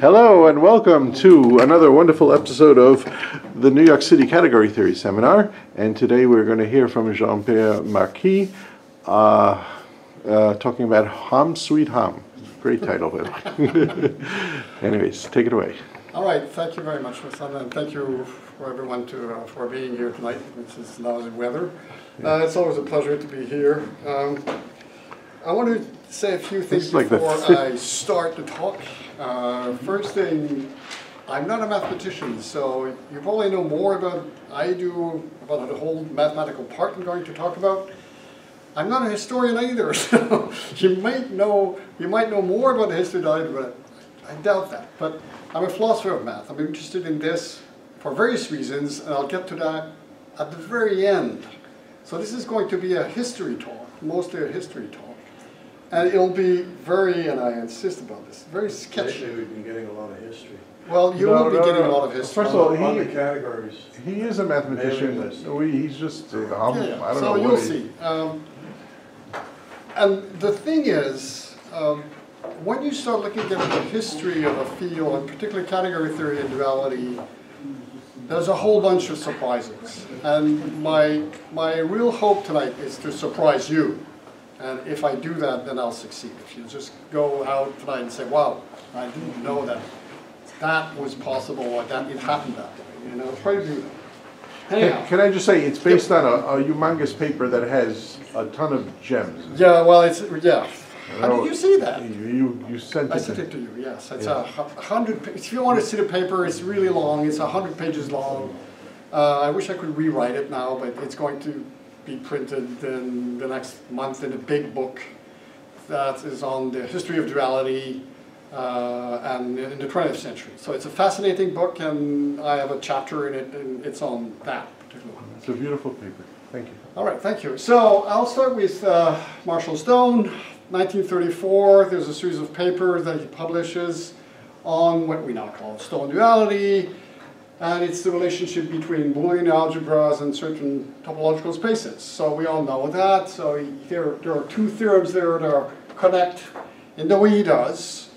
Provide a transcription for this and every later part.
Hello and welcome to another wonderful episode of the New York City Category Theory Seminar. And today we're going to hear from Jean-Pierre Marquis talking about Hom, Sweet Hom. Great title, but anyways, take it away. All right, thank you very much, Wilson, and thank you for everyone for being here tonight. It's lousy weather. It's always a pleasure to be here. I want to say a few things before I start to talk. First thing, I'm not a mathematician, so you probably know more about I do about the whole mathematical part I'm going to talk about. I'm not a historian either, so you might know more about the history of Duality, but I doubt that. But I'm a philosopher of math. I'm interested in this for various reasons, and I'll get to that at the very end. So this is going to be a history talk, mostly a history talk. And it'll be very, and I insist about this, very sketchy. Lately we've been getting a lot of history. Well, you will be getting a lot of history. First of all, on the categories. he is a mathematician. He's just, I don't know so what you'll see. And the thing is, when you start looking at the history of a field, and particularly category theory and duality, there's a whole bunch of surprises. And my real hope tonight is to surprise you. And if I do that, then I'll succeed. If you just go out tonight and say, wow, I didn't know that that was possible, or that it happened that way. You know, try to do that. Anyhow. Can I just say, it's based on a humongous paper that has a ton of gems. Yeah, well, yeah. How did you see that? You sent it. I sent it to you, yes. It's 100, if you want to see the paper, it's really long. It's 100 pages long. I wish I could rewrite it now, but it's going to be printed in the next month in a big book that is on the history of duality and in the 20th century. So it's a fascinating book, and I have a chapter in it, and it's on that particular one. It's a beautiful paper. Thank you. All right, thank you. So I'll start with Marshall Stone, 1934. There's a series of papers that he publishes on what we now call Stone duality. And it's the relationship between Boolean algebras and certain topological spaces. So we all know that. So there are two theorems there that connect in the way he does.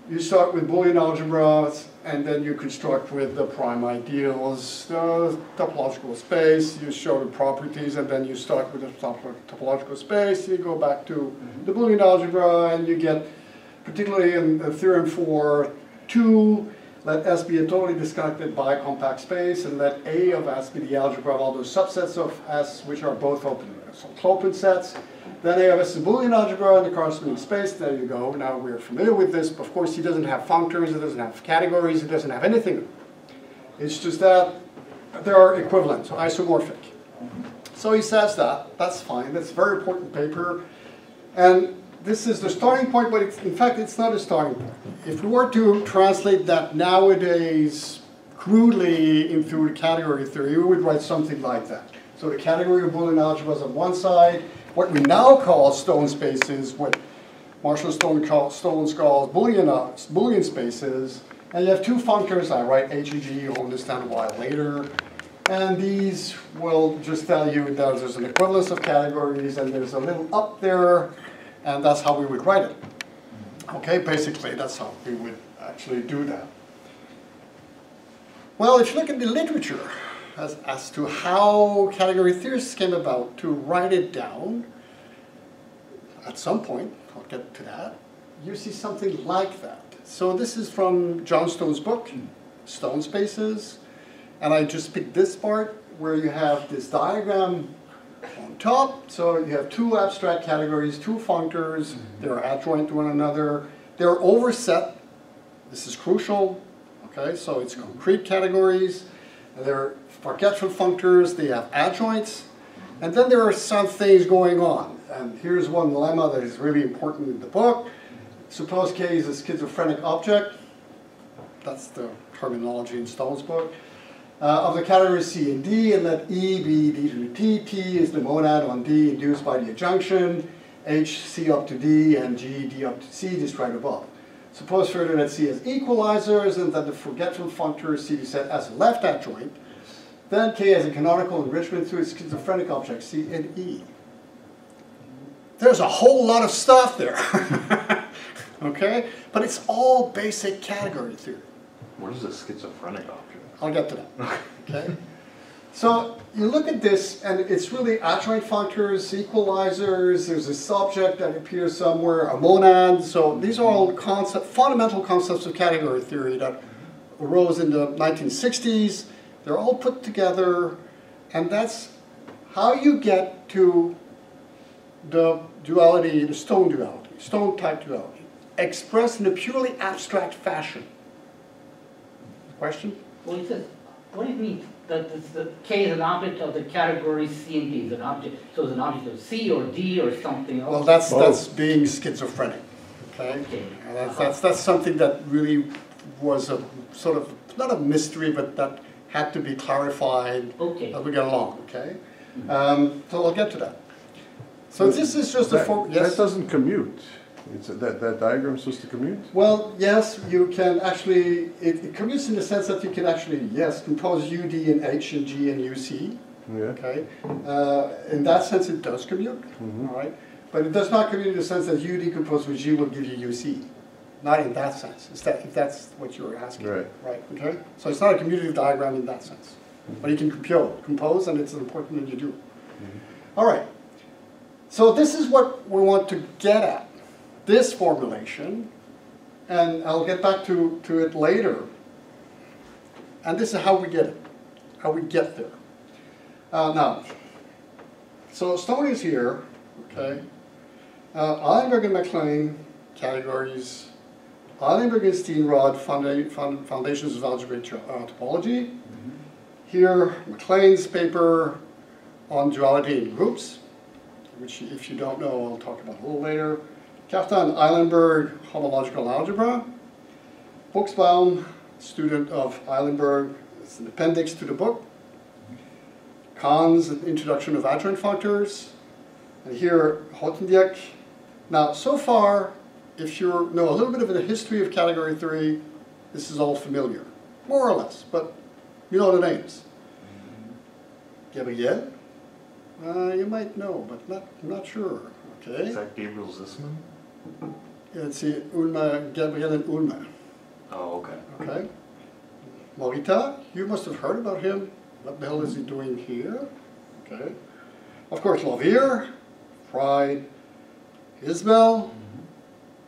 You start with Boolean algebras, and then you construct with the prime ideals, the topological space. You show the properties, and then you start with the topological space. You go back to the Boolean algebra, and you get, particularly in the theorem for 2, let S be a totally disconnected bicompact space, and let A of S be the algebra of all those subsets of S which are both open, so open sets. Then A of S is a Boolean algebra in the corresponding space. There you go. Now we're familiar with this. Of course, he doesn't have functors, it doesn't have categories, it doesn't have anything. It's just that they are equivalent, so isomorphic. So he says that. That's fine. That's a very important paper. And this is the starting point, but in fact, it's not a starting point. If we were to translate that nowadays crudely into category theory, we would write something like that. So the category of Boolean algebras on one side, what we now call Stone spaces, what Marshall Stone calls Boolean spaces, and you have two functors. I write HEG, you'll understand why later. And these will just tell you that there's an equivalence of categories, and there's a little up there. And that's how we would write it. Okay, basically, that's how we would actually do that. Well, if you look at the literature as to how category theorists came about to write it down, at some point, I'll get to that, you see something like that. So this is from John Stone's book, Stone Spaces. And I just picked this part where you have this diagram on top. So you have two abstract categories, two functors. They're adjoint to one another. They're overset. This is crucial. Okay, so it's concrete categories. They're forgetful functors. They have adjoints. And then there are some things going on. And here's one lemma that is really important in the book. Suppose K is a schizophrenic object. That's the terminology in Stone's book. Of the categories C and D, and let E be D to T. T is the monad on D induced by the adjunction. H, C up to D, and G, D up to C, described above. Suppose further that C has equalizers, and that the forgetful functor C is set as a left adjoint. Then K has a canonical enrichment to its schizophrenic objects C and E. There's a whole lot of stuff there. Okay? But it's all basic category theory. What is a schizophrenic object? I'll get to that. Okay? So you look at this, and it's really adjoint functors, equalizers, there's a subject that appears somewhere, a monad. So these are all fundamental concepts of category theory that arose in the 1960s. They're all put together, and that's how you get to the duality, the stone duality, stone type duality, expressed in a purely abstract fashion. Question? Well, he says, what do you mean? That the K is an object of the category C and D is an object, so it's an object of C or D or something else? Well, that's being schizophrenic. Okay? Okay. That's something that really was a sort of, not a mystery, but that had to be clarified as we get along. Okay? So I'll get to that. So this is just that doesn't commute. That diagram is supposed to commute? Well, yes, you can actually, it commutes in the sense that you can actually, yes, compose UD and H and G and UC. Yeah. Okay? In that sense, it does commute. All right? But it does not commute in the sense that UD composed with G will give you UC. Not in that sense, if that's what you're asking. Right. Right, okay? So it's not a commutative diagram in that sense. But you can compose, and it's important that you do. All right. So this is what we want to get at. This formulation, and I'll get back to it later. And this is how we get it, how we get there. Now, so Stone is here, okay? Eilenberg and MacLean, categories. Eilenberg and Steenrod, foundations of algebraic topology. Here, MacLean's paper on duality in groups, which if you don't know, I'll talk about a little later. Cartan Eilenberg, homological algebra. Buchsbaum, student of Eilenberg, it's an appendix to the book. Kahn's introduction of adjoint functors. And here, Hotendieck. Now, so far, if you know a little bit of the history of category theory, this is all familiar, more or less, but you know the names. Gabriel, you might know, but not sure. Okay. Is that Gabriel Zisman? Yeah, let's see, Gabriel and Ulmer. Oh, okay. Okay. Morita, you must have heard about him. What the hell is he doing here? Okay. Of course, Lavier, Fried, Isbell,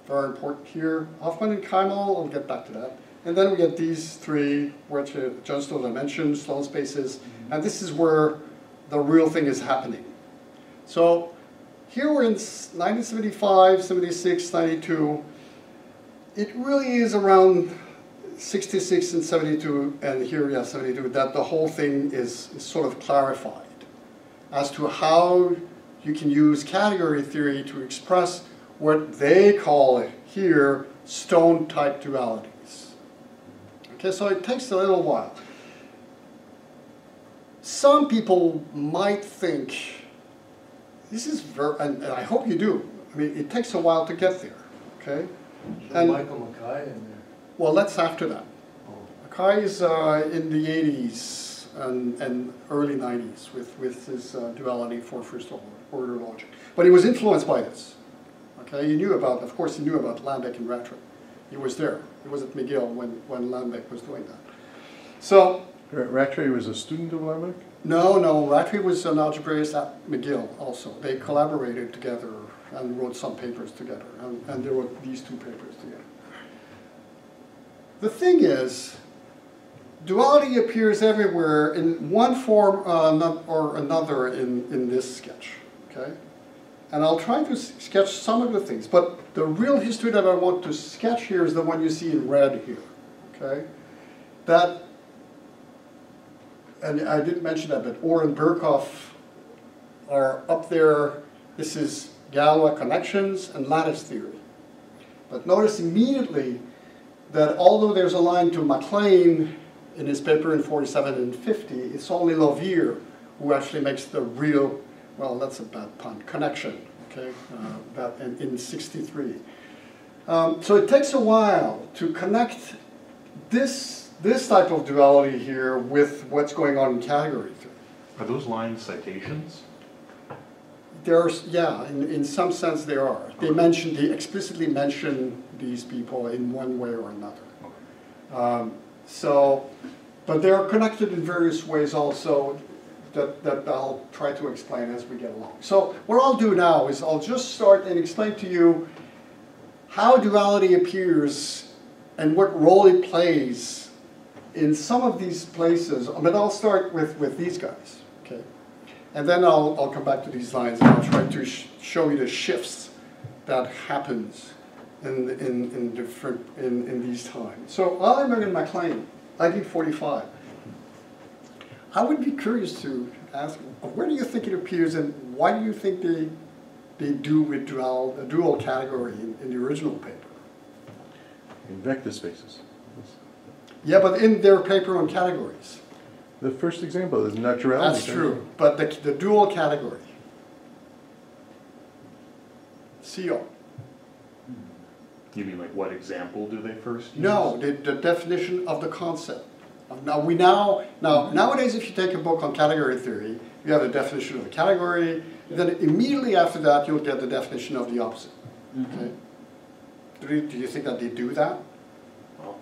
very important here. Hoffman and Keimel, I'll get back to that. And then we get these three, which John Stoll mentioned, Sloan spaces, and this is where the real thing is happening. So here we're in 1975, 76, 92. It really is around 66 and 72, and here, yeah, 72, that the whole thing is sort of clarified as to how you can use category theory to express what they call it here, stone-type dualities. Okay, so it takes a little while. Some people might think, this is very, and I hope you do, I mean, it takes a while to get there, okay? And Michael Mackay in there. Well, that's after that. Oh. Mackay is in the 80s and early 90s with his duality for first order logic. But he was influenced by this. Okay, he knew about, of course he knew about Lambeck and Rattray. He was there. He was at McGill when Lambeck was doing that. So, Rattray was a student of Lambeck? No, Rattray was an algebraist at McGill also. They collaborated together and wrote some papers together, and they wrote these two papers together. The thing is, duality appears everywhere in one form or another in this sketch, okay? And I'll try to sketch some of the things, but the real history that I want to sketch here is the one you see in red here, okay? That, and I didn't mention that, but Orr and Birkhoff are up there. This is Galois connections and lattice theory. But notice immediately that although there's a line to MacLean in his paper in 47 and 50, it's only Lavier who actually makes the real, well, that's a bad pun, connection, okay, that in 63. So it takes a while to connect this type of duality here with what's going on in category theory. Are those lines citations? There's, yeah, in some sense they are. They explicitly mention these people in one way or another. But they are connected in various ways also that I'll try to explain as we get along. So what I'll do now is I'll just start and explain to you how duality appears and what role it plays in some of these places. But I'll start with these guys, okay? And then I'll come back to these lines and I'll try to show you the shifts that happens in these times. So Eilenberg and MacLean, 1945. I would be curious to ask, where do you think it appears and why do you think they do with a dual category in the original paper? In vector spaces. Yeah, but in their paper on categories. The first example is naturality. That's true, but the dual category. CO. You mean like what example do they first use? No, the definition of the concept. Nowadays, if you take a book on category theory, you have the definition of a category, and then immediately after that, you'll get the definition of the opposite. Okay? Do you think that they do that? Well,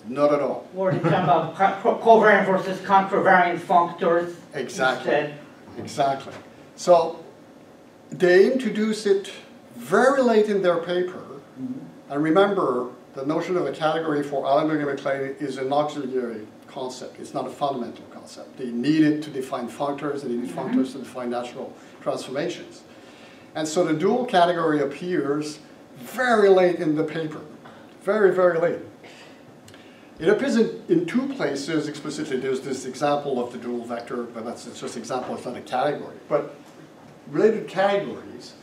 not at all. Or they talk about covariant versus contravariant functors. Exactly. Instead. Exactly. So they introduce it very late in their paper. And remember, the notion of a category for Eilenberg and MacLean is an auxiliary concept. It's not a fundamental concept. They need it to define functors, and they need functors to define natural transformations. And so the dual category appears very late in the paper. Very, very late. It appears in two places explicitly. There's this example of the dual vector, but it's just an example, it's not a category. But related categories,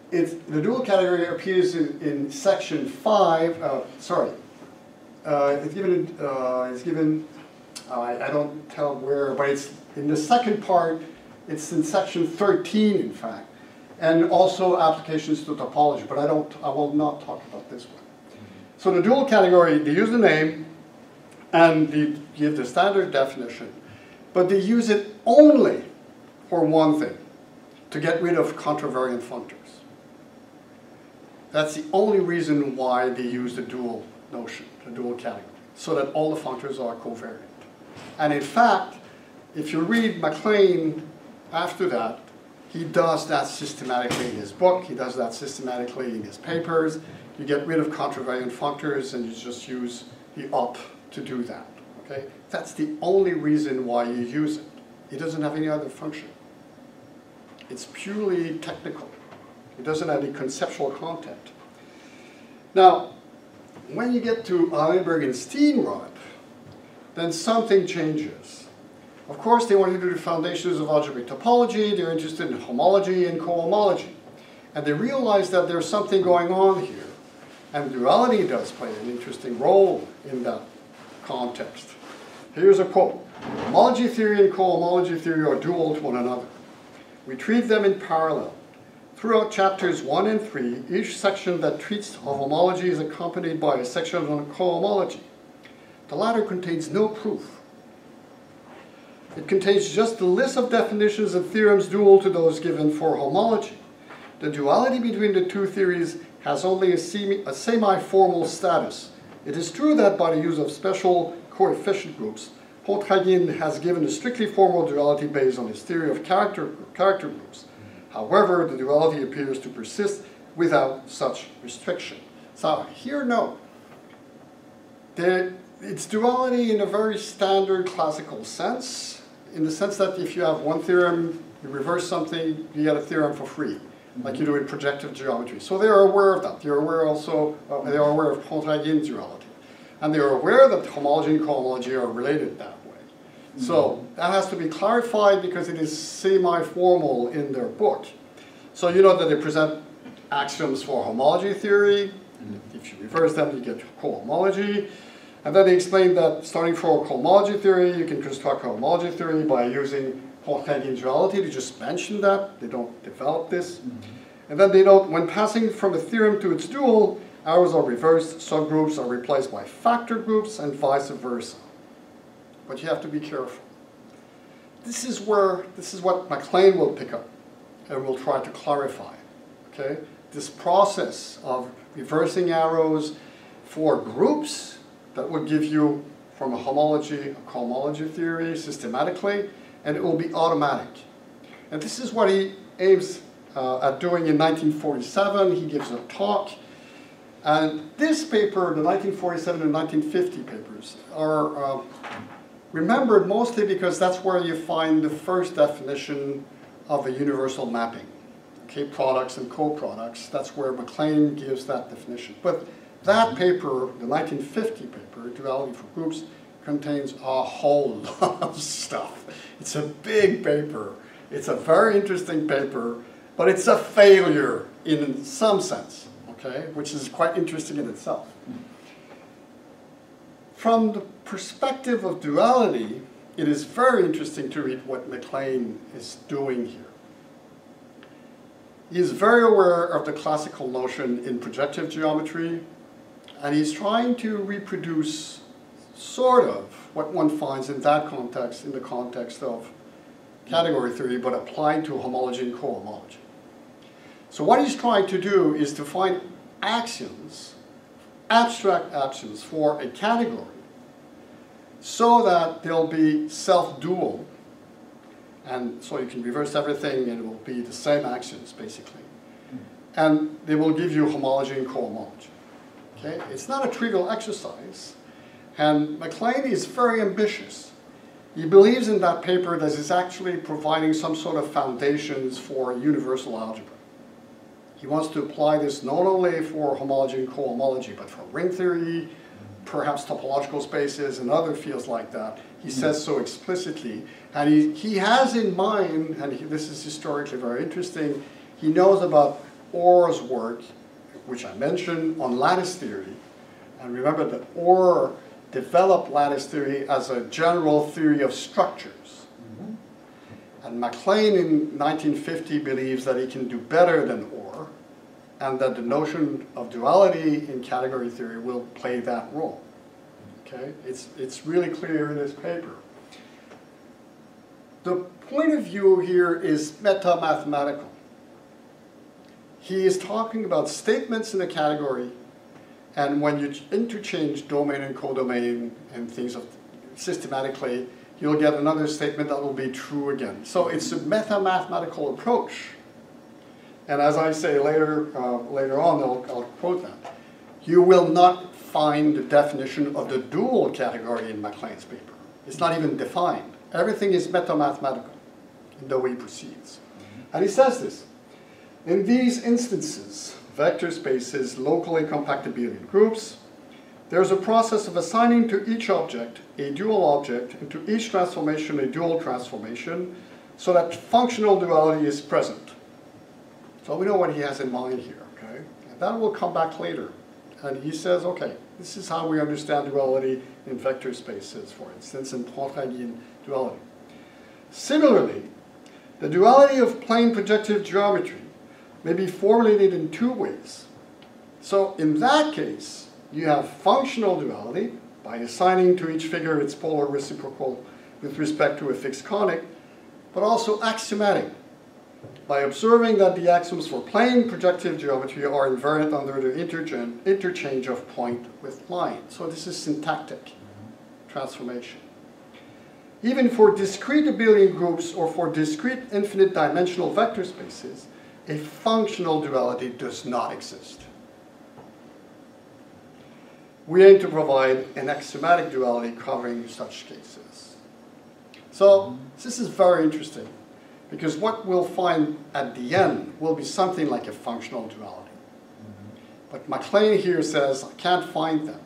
the dual category appears in section 5, it's given, I don't tell where, but it's in the second part, it's in section 13 in fact, and also applications to topology, but I will not talk about this one. So the dual category, they use the name, and they give the standard definition, but they use it only for one thing, to get rid of contravariant functors. That's the only reason why they use the dual notion, the dual category, so that all the functors are covariant. And in fact, if you read MacLean after that, he does that systematically in his book, he does that systematically in his papers. You get rid of contravariant functors and you just use the op to do that, okay? That's the only reason why you use it. It doesn't have any other function. It's purely technical. It doesn't have any conceptual content. Now, when you get to Eilenberg and Steenrod, then something changes. Of course, they want to do the foundations of algebraic topology. They're interested in homology and cohomology. And they realize that there's something going on here. And duality does play an interesting role in that context. Here's a quote. Homology theory and cohomology theory are dual to one another. We treat them in parallel. Throughout chapters 1 and 3, each section that treats of homology is accompanied by a section on cohomology. The latter contains no proof. It contains just the list of definitions and theorems dual to those given for homology. The duality between the two theories has only a semi-formal status. It is true that by the use of special coefficient groups, Pontragin has given a strictly formal duality based on his theory of character groups. However, the duality appears to persist without such restriction. So here, note, it's duality in a very standard classical sense, in the sense that if you have one theorem, you reverse something, you get a theorem for free, like you do in projective geometry. So they are aware of that. They are aware also, they are aware of Pontragin's duality. And they are aware that homology and cohomology are related that way. So that has to be clarified because it is semi-formal in their book. So you know that they present axioms for homology theory. And if you reverse them, you get cohomology. And then they explain that starting from cohomology theory, you can construct homology theory by using Pontragin's duality. They just mention that. They don't develop this. And then they note, when passing from a theorem to its dual, arrows are reversed, subgroups are replaced by factor groups, and vice versa. But you have to be careful. This is what MacLean will pick up and will try to clarify. Okay? This process of reversing arrows for groups that would give you from a homology, a cohomology theory systematically, and it will be automatic. And this is what he aims at doing in 1947. He gives a talk. And this paper, the 1947 and 1950 papers, are remembered mostly because that's where you find the first definition of a universal mapping. Okay, products and co-products, that's where MacLean gives that definition. But that paper, the 1950 paper, Duality for Groups, contains a whole lot of stuff. It's a big paper. It's a very interesting paper, but it's a failure in some sense, okay, which is quite interesting in itself. From the perspective of duality, it is very interesting to read what MacLean is doing here. He is very aware of the classical notion in projective geometry, and he's trying to reproduce sort of what one finds in that context, in the context of category theory, but applied to homology and cohomology. So what he's trying to do is to find axioms, abstract axioms for a category, so that they'll be self-dual, and so you can reverse everything and it will be the same axioms, basically. And they will give you homology and cohomology. Okay? It's not a trivial exercise, and MacLean is very ambitious. He believes in that paper that it's actually providing some sort of foundations for universal algebra. He wants to apply this not only for homology and cohomology, but for ring theory, perhaps topological spaces and other fields like that. He says so explicitly. And he has in mind, and this is historically very interesting, he knows about Orr's work, which I mentioned, on lattice theory. And remember that Orr developed lattice theory as a general theory of structures. And MacLean in 1950 believes that he can do better than Orr, and that the notion of duality in category theory will play that role. Okay? It's really clear in this paper. The point of view here is meta-mathematical. He is talking about statements in a category, and when you interchange domain and codomain and things systematically, you'll get another statement that will be true again. So it's a meta-mathematical approach. And as I say later on, I'll quote that. You will not find the definition of the dual category in MacLean's paper. It's not even defined. Everything is meta-mathematical in the way he proceeds. And he says this: in these instances, vector spaces, locally compact abelian groups, there's a process of assigning to each object a dual object, and to each transformation a dual transformation, so that functional duality is present. So we know what he has in mind here, okay? And that will come back later. And he says, okay, this is how we understand duality in vector spaces, for instance, in Pontryagin duality. Similarly, the duality of plane projective geometry may be formulated in two ways. So in that case, you have functional duality by assigning to each figure its polar reciprocal with respect to a fixed conic, but also axiomatic, by observing that the axioms for plane projective geometry are invariant under the interchange of point with line. So this is syntactic transformation. Even for discrete abelian groups or for discrete infinite dimensional vector spaces, a functional duality does not exist. We aim to provide an axiomatic duality covering such cases. So this is very interesting, because what we'll find at the end will be something like a functional duality. But MacLean here says, I can't find that.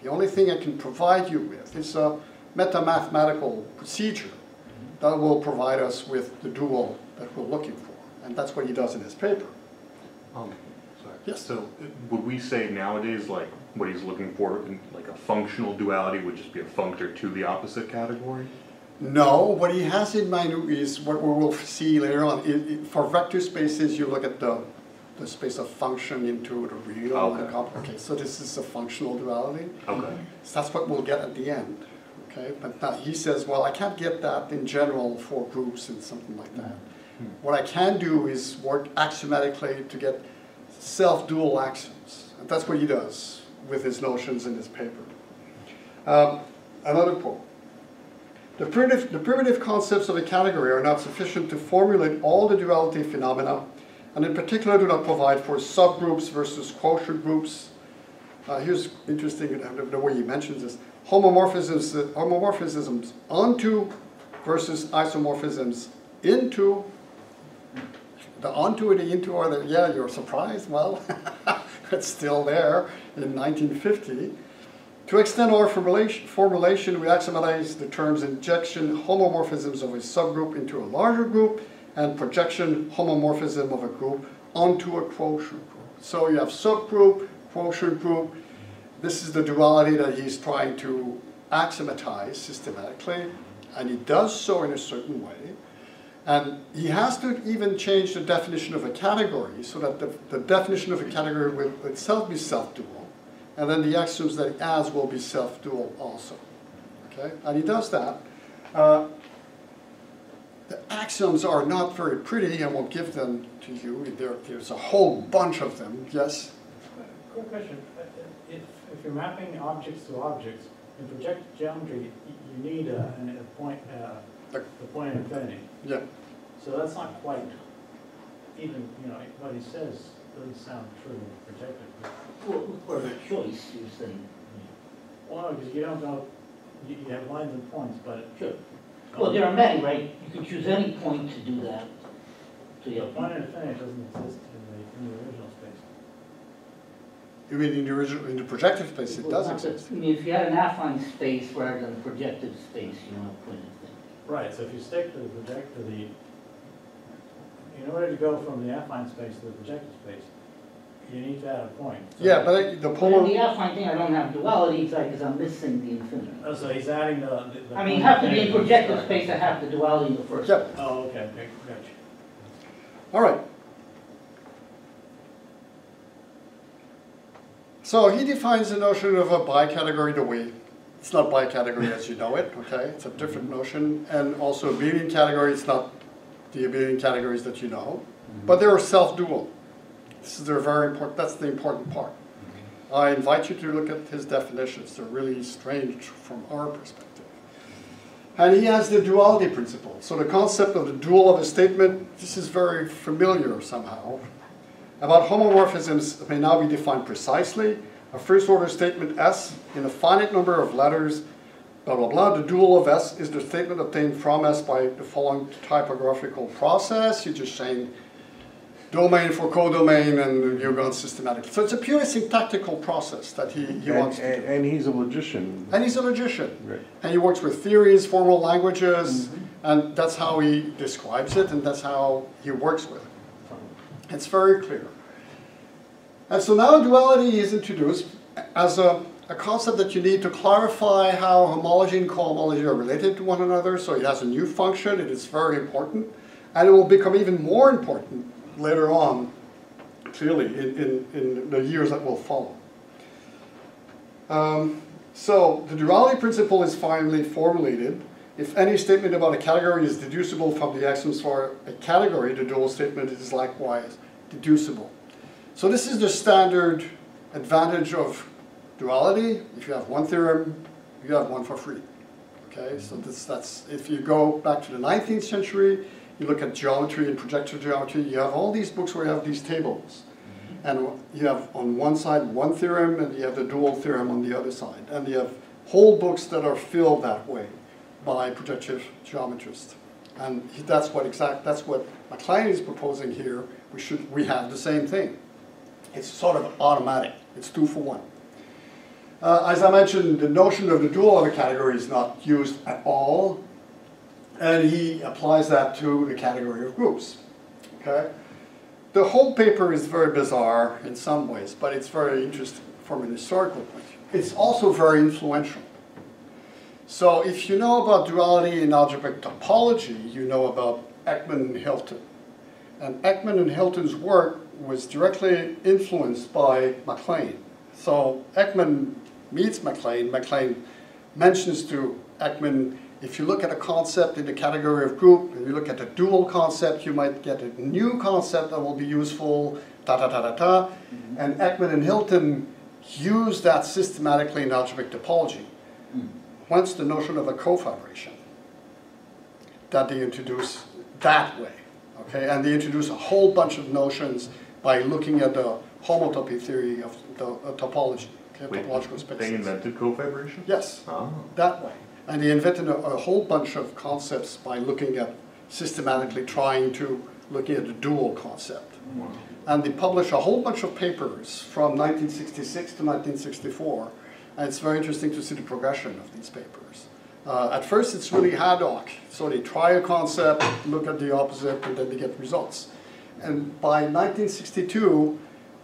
The only thing I can provide you with is a meta-mathematical procedure that will provide us with the dual that we're looking for. And that's what he does in his paper. Sorry. Yes. So would we say nowadays, like, what he's looking for, in, like a functional duality, would just be a functor to the opposite category? No, what he has in mind is what we will see later on. For vector spaces, you look at the space of function into the real. Okay. Okay, so this is a functional duality. Okay. So that's what we'll get at the end. Okay, but now he says, well, I can't get that in general for groups and something like that. What I can do is work axiomatically to get self-dual axioms. And that's what he does with his notions in his paper. Another quote. The primitive concepts of a category are not sufficient to formulate all the duality phenomena, and in particular do not provide for subgroups versus quotient groups. Here's interesting, the way he mentions this. Homomorphisms onto versus isomorphisms into. The onto and the into are there. Yeah, you're surprised? Well, it's still there in 1950. To extend our formulation, we axiomatize the terms injection homomorphisms of a subgroup into a larger group and projection homomorphism of a group onto a quotient group. So you have subgroup, quotient group. This is the duality that he's trying to axiomatize systematically, and he does so in a certain way. And he has to even change the definition of a category so that the definition of a category will itself be self-dual, and then the axioms that he adds will be self-dual also. Okay? And he does that. The axioms are not very pretty. I won't give them to you. There's a whole bunch of them. Yes? Quick question. If you're mapping objects to objects, in projective geometry, you need a point of infinity. Yeah. So that's not quite even, what he says doesn't sound true projectively. For the choice, you're saying. Well, no, because you don't know, you have lines and points, but. Sure. Well, there are many, right? You can choose any point to do that. So The point of infinity doesn't exist in the original space. You mean in the projective space it does exist? I mean, if you had an affine space rather than a projective space, you don't have point infinity. Right, so if you stick to in order to go from the affine space to the projective space, you need to add a point. So Yeah, but the Well, polar... in the affine thing, I don't have duality because I'm missing the infinity. Oh, so he's adding the I mean, you have to be in projective space to have the duality in the first. Yep. Oh, okay, gotcha. All right. So he defines the notion of a bicategory the way it's not bicategory as you know it, okay? It's a different notion. And also abelian category, it's not the abelian categories that you know. But they are self-dual. This is very important, that's the important part. I invite you to look at his definitions. They're really strange from our perspective. And he has the duality principle. So the concept of the dual of a statement, this is very familiar somehow. About homomorphisms may now be defined precisely. A first-order statement S in a finite number of letters, blah, blah, blah. The dual of S is the statement obtained from S by the following typographical process. You're just saying domain for codomain, and you're going systematic. So it's a purely syntactical process that he wants to do. And he's a logician. And he's a logician. Right. And he works with theories, formal languages, and that's how he describes it, and that's how he works with it. It's very clear. And so now duality is introduced as a concept that you need to clarify how homology and cohomology are related to one another. So it has a new function. It is very important. And it will become even more important later on, clearly, in the years that will follow. So the duality principle is finally formulated. If any statement about a category is deducible from the axioms for a category, the dual statement is likewise deducible. So this is the standard advantage of duality. If you have one theorem, you have one for free. Okay, so that's if you go back to the 19th century, you look at geometry and projective geometry, you have all these books where you have these tables. And you have on one side one theorem, and you have the dual theorem on the other side. And you have whole books that are filled that way by projective geometrists. And that's what MacLean is proposing here. We have the same thing. It's sort of automatic. It's 2 for 1. As I mentioned, the notion of the dual of a category is not used at all. And he applies that to the category of groups. Okay? The whole paper is very bizarre in some ways, but it's very interesting from an historical point of view. It's also very influential. So if you know about duality in algebraic topology, you know about Ekman and Hilton. And Ekman and Hilton's work was directly influenced by MacLean. So Ekman meets MacLean. MacLean mentions to Ekman, if you look at a concept in the category of group, and you look at a dual concept, you might get a new concept that will be useful And Ekman and Hilton use that systematically in algebraic topology. What's the notion of a cofibration that they introduce that way? Okay, and they introduce a whole bunch of notions by looking at the homotopy theory of the topology, okay, topological spaces. They invented cofibration? Yes, that way. And they invented a whole bunch of concepts by looking at, systematically looking at the dual concept. Wow. And they published a whole bunch of papers from 1966 to 1964. And it's very interesting to see the progression of these papers. At first, it's really ad hoc. So they try a concept, look at the opposite, and then they get results. And by 1962,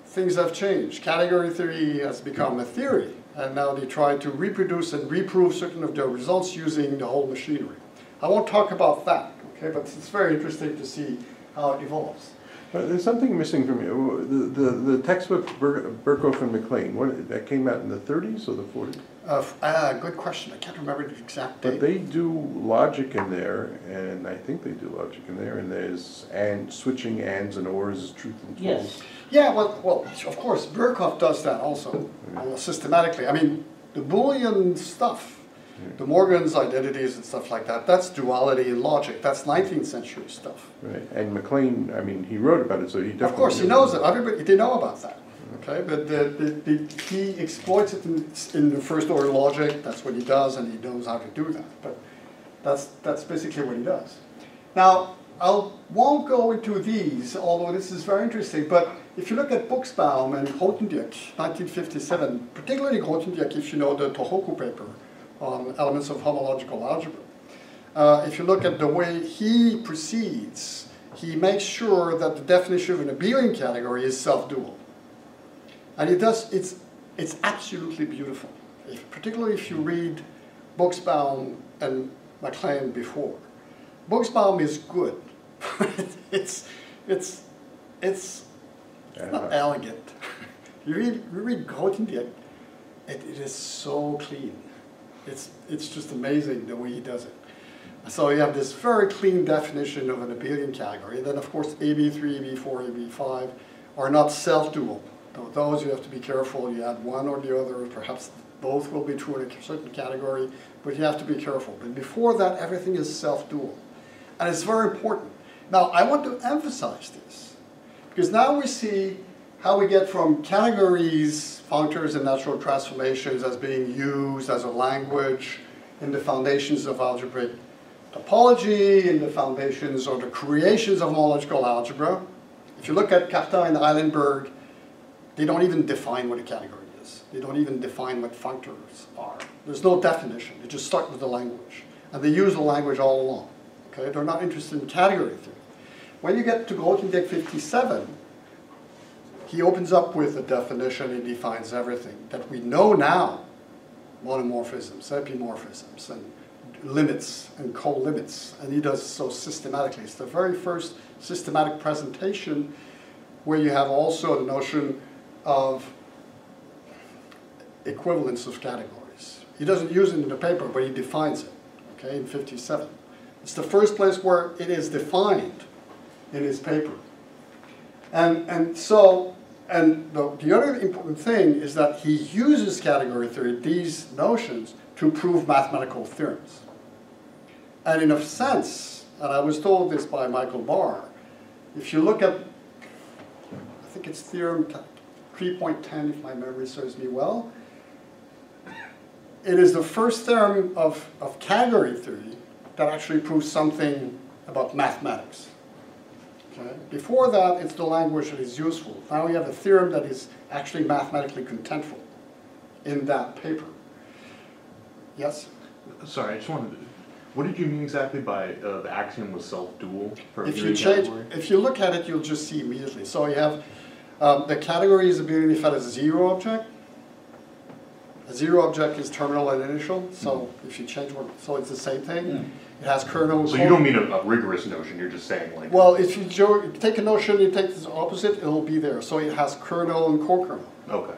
things have changed. Category theory has become a theory. And now they try to reproduce and reprove certain of their results using the whole machinery. I won't talk about that, okay? But it's very interesting to see how it evolves. There's something missing from you. The textbook Birkhoff and MacLean, that came out in the 30s or the 40s? Good question. I can't remember the exact date. But they do logic in there, and I think they do logic in there, and there's switching ands and ors, truth and false. Yes. Yeah, well, of course, Birkhoff does that also, systematically. I mean, the Boolean stuff, the Morgan's identities and stuff like that, that's duality in logic. That's 19th century stuff. Right, and MacLean, I mean, he wrote about it, so he definitely... Of course, he knows it. Everybody, they know about that. Okay, but he exploits it in the first order logic. That's what he does, and he knows how to do that. But that's basically what he does. Now, I won't go into these, although this is very interesting. But if you look at Buxbaum and Grothendieck, 1957, particularly Grothendieck, if you know the Tohoku paper on elements of homological algebra, if you look at the way he proceeds, he makes sure that the definition of an abelian category is self-dual. And it does, it's absolutely beautiful, particularly if you read Buxbaum and MacLean before. Buxbaum is good. it's not elegant. You read Grothendieck, it is so clean. It's just amazing the way he does it. So you have this very clean definition of an abelian category. And then, of course, AB3, AB4, AB5 are not self-dual. Those you have to be careful. You add one or the other. Perhaps both will be true in a certain category, but you have to be careful. But before that, everything is self-dual. And it's very important. Now, I want to emphasize this, because now we see how we get from categories, functors, and natural transformations as being used as a language in the foundations of algebraic topology, in the foundations or the creations of homological algebra. If you look at Cartan and Eilenberg, they don't even define what a category is. They don't even define what functors are. There's no definition. They just start with the language. And they use the language all along. Okay? They're not interested in category theory. When you get to Grothendieck 57, he opens up with a definition and defines everything that we know now. Monomorphisms, epimorphisms, and limits and co-limits. And he does so systematically. It's the very first systematic presentation where you have also the notion of equivalence of categories. He doesn't use it in the paper, but he defines it, okay, in 57. It's the first place where it is defined in his paper. And the other important thing is that he uses category theory, these notions, to prove mathematical theorems. And in a sense, and I was told this by Michael Barr, if you look at, I think it's theorem 3.10, if my memory serves me well, it is the first theorem of category theory that actually proves something about mathematics. Okay? Before that, it's the language that is useful. Now we have a theorem that is actually mathematically contentful in that paper. Yes? Sorry, I just wanted to, what did you mean exactly by the axiom was self-dual for If abelian you change, category? if you look at it, you'll just see immediately. So you have the category is abelian if it has a zero object. A zero object is terminal and initial. So if you change one, so it's the same thing. It has kernel. So you don't mean a rigorous notion, you're just saying like... Well, if you take a notion, you take this opposite, it'll be there. So it has kernel and co-kernel. Okay,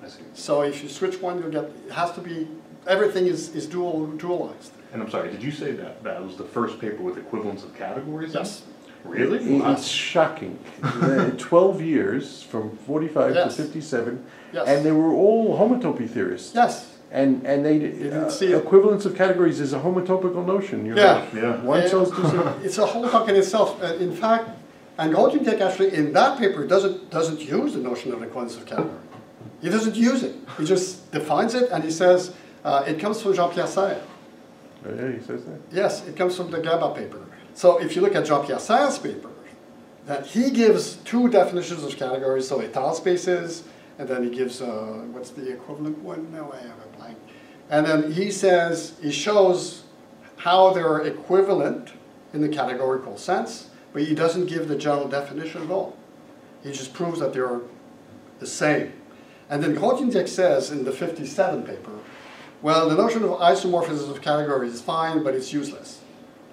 I see. So if you switch one, you'll get, it has to be, everything is dualized. And I'm sorry, did you say that was the first paper with equivalence of categories? Yes. Really? It's shocking. 12 years, from 45 Yes. to 57, Yes. and they were all homotopy theorists. Yes. And they didn't see it. equivalence of categories is a homotopical notion. You know? Yeah. Yeah. One cells, two cells. It's a whole talk in itself. In fact, and Grothendieck actually in that paper doesn't use the notion of equivalence of category. He doesn't use it. He just defines it, and he says it comes from Jean-Pierre Serre. Oh, yeah, he says that. Yes, it comes from the GABA paper. So if you look at Jean-Pierre Serre's paper, that he gives two definitions of categories, so état spaces, and then he gives, what's the equivalent one? No, I have a blank. And then he says, he shows how they're equivalent in the categorical sense, but he doesn't give the general definition at all. He just proves that they're the same. And then Grothendieck says in the 57 paper, well, the notion of isomorphism of categories is fine, but it's useless.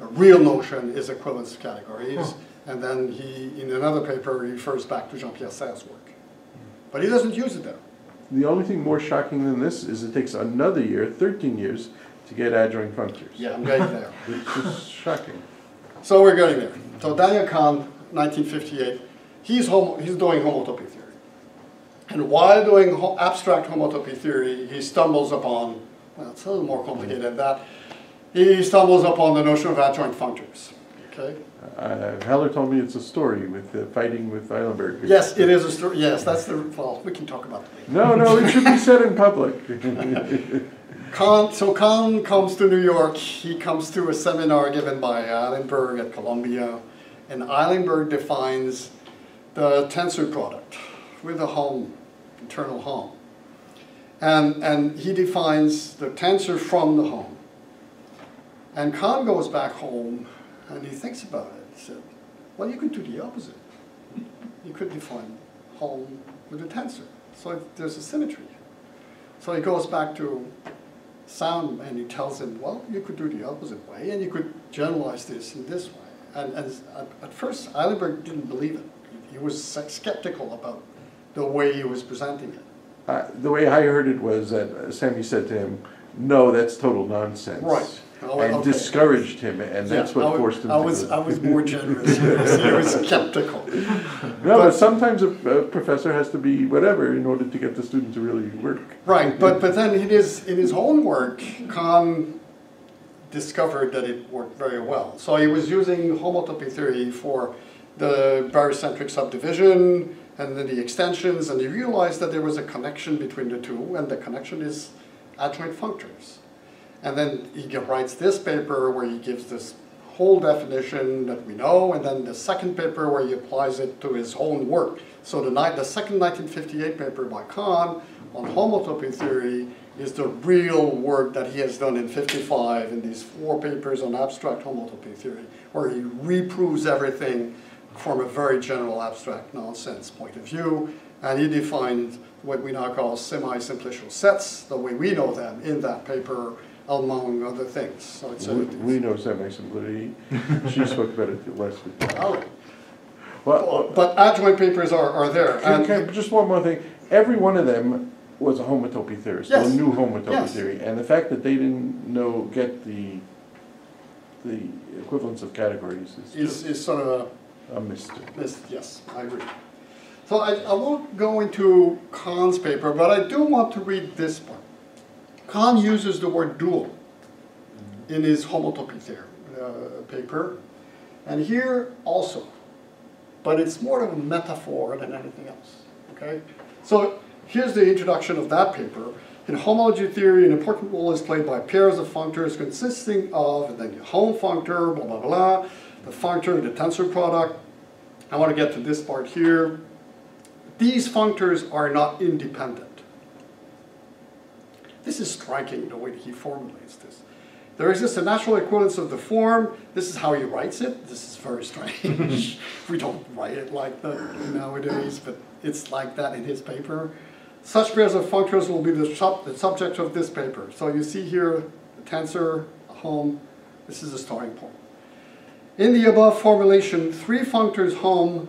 The real notion is equivalence of categories. And then he, in another paper, he refers back to Jean-Pierre Serre's work. But he doesn't use it there. The only thing more shocking than this is it takes another year, 13 years, to get adjoint functors. Yeah, I'm getting there. It's just shocking. So we're getting there. So Daniel Kahn, 1958, he's doing homotopy theory. And while doing abstract homotopy theory, he stumbles upon, well, it's a little more complicated than that, he stumbles upon the notion of adjoint functors. Okay? Heller told me it's a story with the fighting with Eilenberg. Yes, it is a story. Yes, that's the, well, we can talk about that later. No, it should be said in public. So Kahn comes to New York. He comes to a seminar given by Eilenberg at Columbia, and Eilenberg defines the tensor product with a Hom, internal Hom. And he defines the tensor from the Hom. And Kahn goes back home and he thinks about it. He said, well, you could do the opposite. You could define Hom with a tensor. So there's a symmetry. So he goes back to Sound and he tells him, well, you could do the opposite way and you could generalize this in this way. And at first, Eilenberg didn't believe it. He was skeptical about the way he was presenting it. The way I heard it was that Sammy said to him, no, that's total nonsense. Right. And discouraged him, and that's what forced him to I was more generous. He was skeptical. No, but sometimes a professor has to be whatever in order to get the student to really work. Right, but then in his own work, Kahn discovered that it worked very well. So he was using homotopy theory for the barycentric subdivision and then the extensions, and he realized that there was a connection between the two, and the connection is adjoint functors. And then he writes this paper where he gives this whole definition that we know, and then the second paper where he applies it to his own work. So the second 1958 paper by Kahn on homotopy theory is the real work that he has done in 55 in these 4 papers on abstract homotopy theory, where he reproves everything from a very general abstract nonsense point of view, and he defines what we now call semi-simplicial sets, the way we know them in that paper, among other things. So it's we know semi-simplicity. She spoke about it last week. Oh. Well, but adjoint papers are there. And just one more thing. Every one of them was a homotopy theorist, Yes. or knew homotopy Yes. theory. And the fact that they didn't get the equivalence of categories is sort of a mystery. yes, I agree. So I won't go into Kahn's paper, but I do want to read this part. Kahn uses the word dual in his homotopy theory paper, and here also, but it's more of a metaphor than anything else, okay? So here's the introduction of that paper. In homology theory, an important role is played by pairs of functors consisting of, and then the Hom functor, blah, blah, blah, the functor, the tensor product. I want to get to this part here. These functors are not independent. This is striking, the way that he formulates this. There exists a natural equivalence of the form. This is how he writes it. This is very strange. We don't write it like that nowadays, but it's like that in his paper. Such pairs of functors will be the subject of this paper. So you see here the tensor, the Hom. This is the starting point. In the above formulation, 3 functors Hom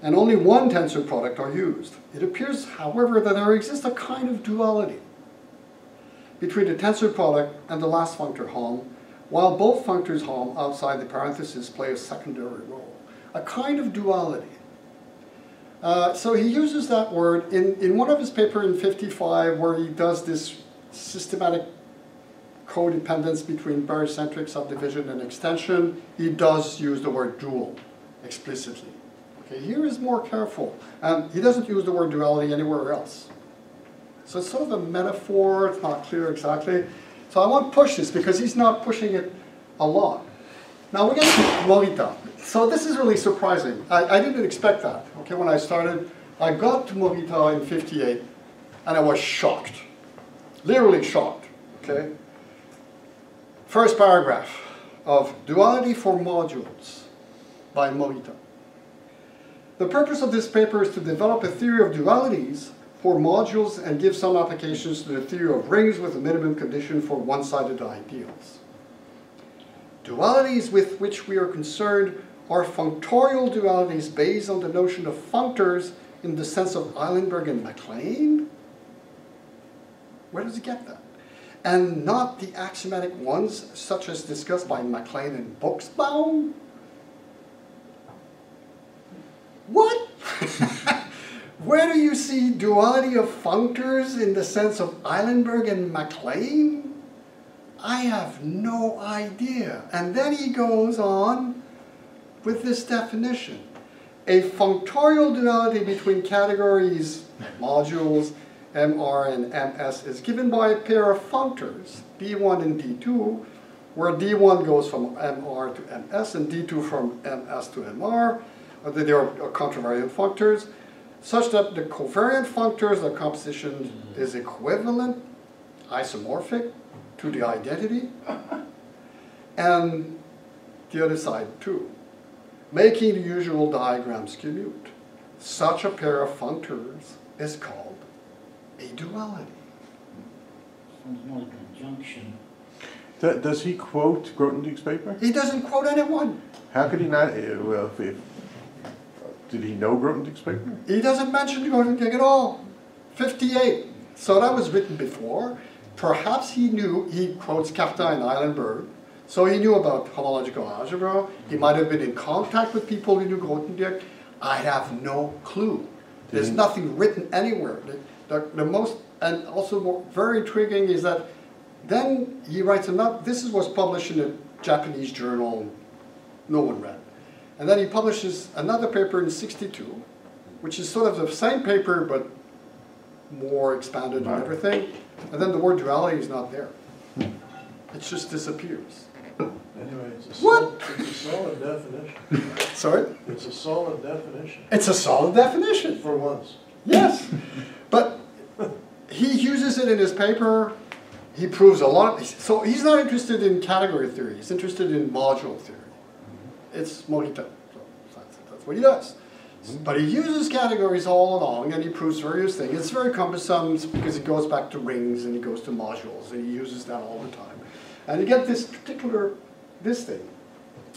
and only 1 tensor product are used. It appears, however, that there exists a kind of duality between the tensor product and the last functor Hom, while both functors Hom outside the parenthesis play a secondary role. a kind of duality. So he uses that word in one of his papers in 55 where he does this systematic codependence between barycentric subdivision and extension. He does use the word dual explicitly. Okay, here is more careful. He doesn't use the word duality anywhere else. So it's sort of a metaphor, it's not clear exactly. So I won't push this because he's not pushing it a lot. Now we get to Morita. So this is really surprising. I didn't expect that. Okay, when I started, I got to Morita in 58 and I was shocked. Literally shocked. Okay? First paragraph of Duality for Modules by Morita. The purpose of this paper is to develop a theory of dualities for modules and give some applications to the theory of rings with a minimum condition for one-sided ideals. Dualities with which we are concerned are functorial dualities based on the notion of functors in the sense of Eilenberg and MacLean? Where does he get that? And not the axiomatic ones such as discussed by MacLean and Buxbaum? What? Where do you see duality of functors in the sense of Eilenberg and MacLean? I have no idea. And then he goes on with this definition. A functorial duality between categories, modules, MR and MS is given by a pair of functors, D1 and D2, where D1 goes from MR to MS and D2 from MS to MR. They are contravariant functors, such that the covariant functors, the composition is equivalent, isomorphic to the identity, and the other side too, making the usual diagrams commute. Such a pair of functors is called a duality. Sounds more like a conjunction. Does he quote Grothendieck's paper? He doesn't quote anyone. How could he not? Well, did he know Grothendieck's paper? He doesn't mention Grothendieck at all. 58. So that was written before. Perhaps he knew, he quotes Cartan and Eilenberg, so he knew about homological algebra. He might have been in contact with people who knew Grothendieck. I have no clue. There's nothing written anywhere. The most, and also very intriguing is that then he writes another, this was published in a Japanese journal no one read. And then he publishes another paper in 62, which is sort of the same paper but more expanded and everything. And then the word duality is not there. It just disappears. Anyway, it's a solid definition. Sorry? It's a solid definition. It's a solid definition. For once. Yes. But he uses it in his paper. He proves a lot. So he's not interested in category theory. He's interested in module theory. It's Morita. So that's what he does. But he uses categories all along, and he proves various things. It's very cumbersome because he goes back to rings, and he goes to modules, and he uses that all the time. And you get this particular, this thing.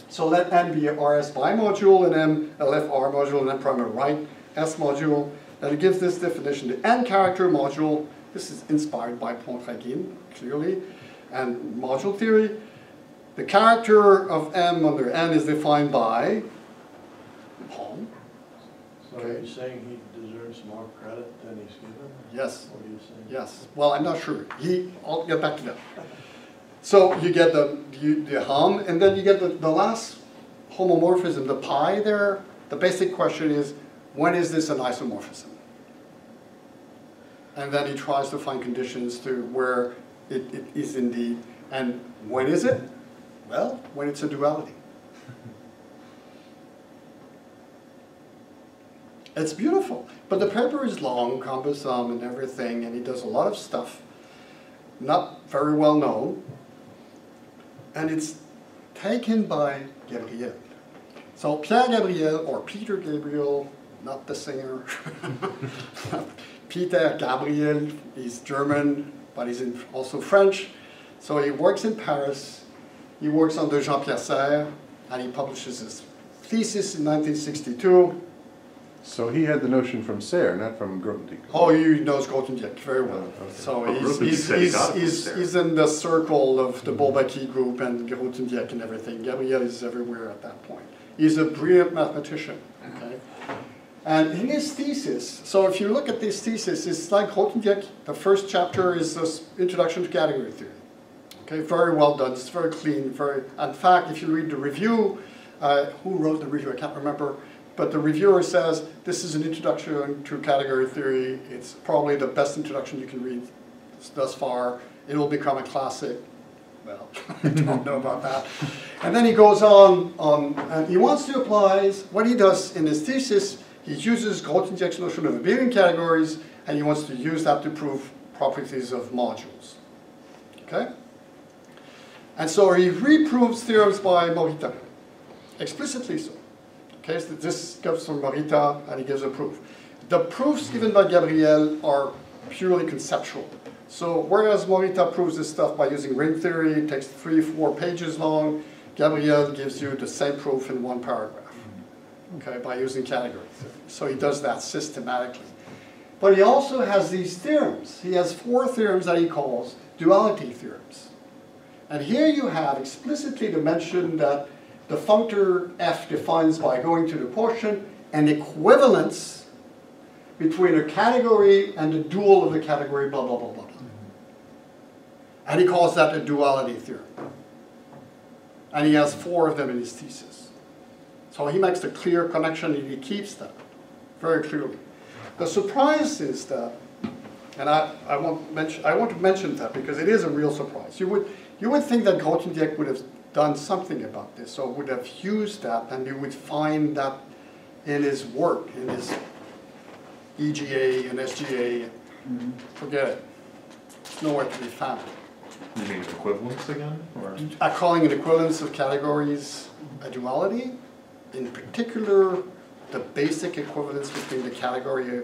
So let N be a RS bimodule, and M a left R module, and N prime a right S module. And it gives this definition. The N character module, this is inspired by Pontryagin, clearly, and module theory. The character of M under N is defined by Hom. So are you saying he deserves more credit than he's given? Yes. What are you saying? Yes. Well, I'm not sure. I'll get back to that. So you get the Hom, and then you get the last homomorphism, the pi there. The basic question is, when is this an isomorphism? And then he tries to find conditions to where it is indeed. And when is it? Well, when it's a duality. It's beautiful. But the paper is long, cumbersome, and everything, and he does a lot of stuff, not very well known. And it's taken by Gabriel. So Pierre Gabriel, or Peter Gabriel, not the singer. Peter Gabriel, he's German, but he's also French. So he works in Paris. He works under Jean-Pierre Serre, and he publishes his thesis in 1962. So he had the notion from Serre, not from Grothendieck. Oh, he knows Grothendieck very well. Okay. So Grothendieck he's in the circle of the Bourbaki group and Grothendieck and everything. Gabriel is everywhere at that point. He's a brilliant mathematician. Okay? And in his thesis, so if you look at this thesis, it's like Grothendieck. The first chapter is this introduction to category theory. Okay, very well done. It's very clean. Very. In fact, if you read the review, who wrote the review? I can't remember. But the reviewer says this is an introduction to category theory. It's probably the best introduction you can read thus far. It will become a classic. Well, I don't know about that. And then he goes on, and he wants to apply what he does in his thesis. He uses Grothendieck's notion of abelian categories, and he wants to use that to prove properties of modules. Okay? And so he reproves theorems by Morita, explicitly so. Okay, so this comes from Morita, and he gives a proof. The proofs given by Gabriel are purely conceptual. So whereas Morita proves this stuff by using ring theory, it takes 3-4 pages long, Gabriel gives you the same proof in one paragraph, okay, by using category theory. So he does that systematically. But he also has these theorems. He has 4 theorems that he calls duality theorems. And here you have explicitly the mention that the functor f defines by going to the quotient an equivalence between a category and the dual of the category, blah, blah, blah, blah. And he calls that a duality theorem. And he has 4 of them in his thesis. So he makes the clear connection, and he keeps that very clearly. The surprise is that, and I want to mention that because it is a real surprise. You would think that Grothendieck would have done something about this, or would have used that, and you would find that in his work, in his EGA and SGA. Forget it. It's nowhere to be found. You mean equivalence again? Or? Calling an equivalence of categories a duality, in particular, the basic equivalence between the category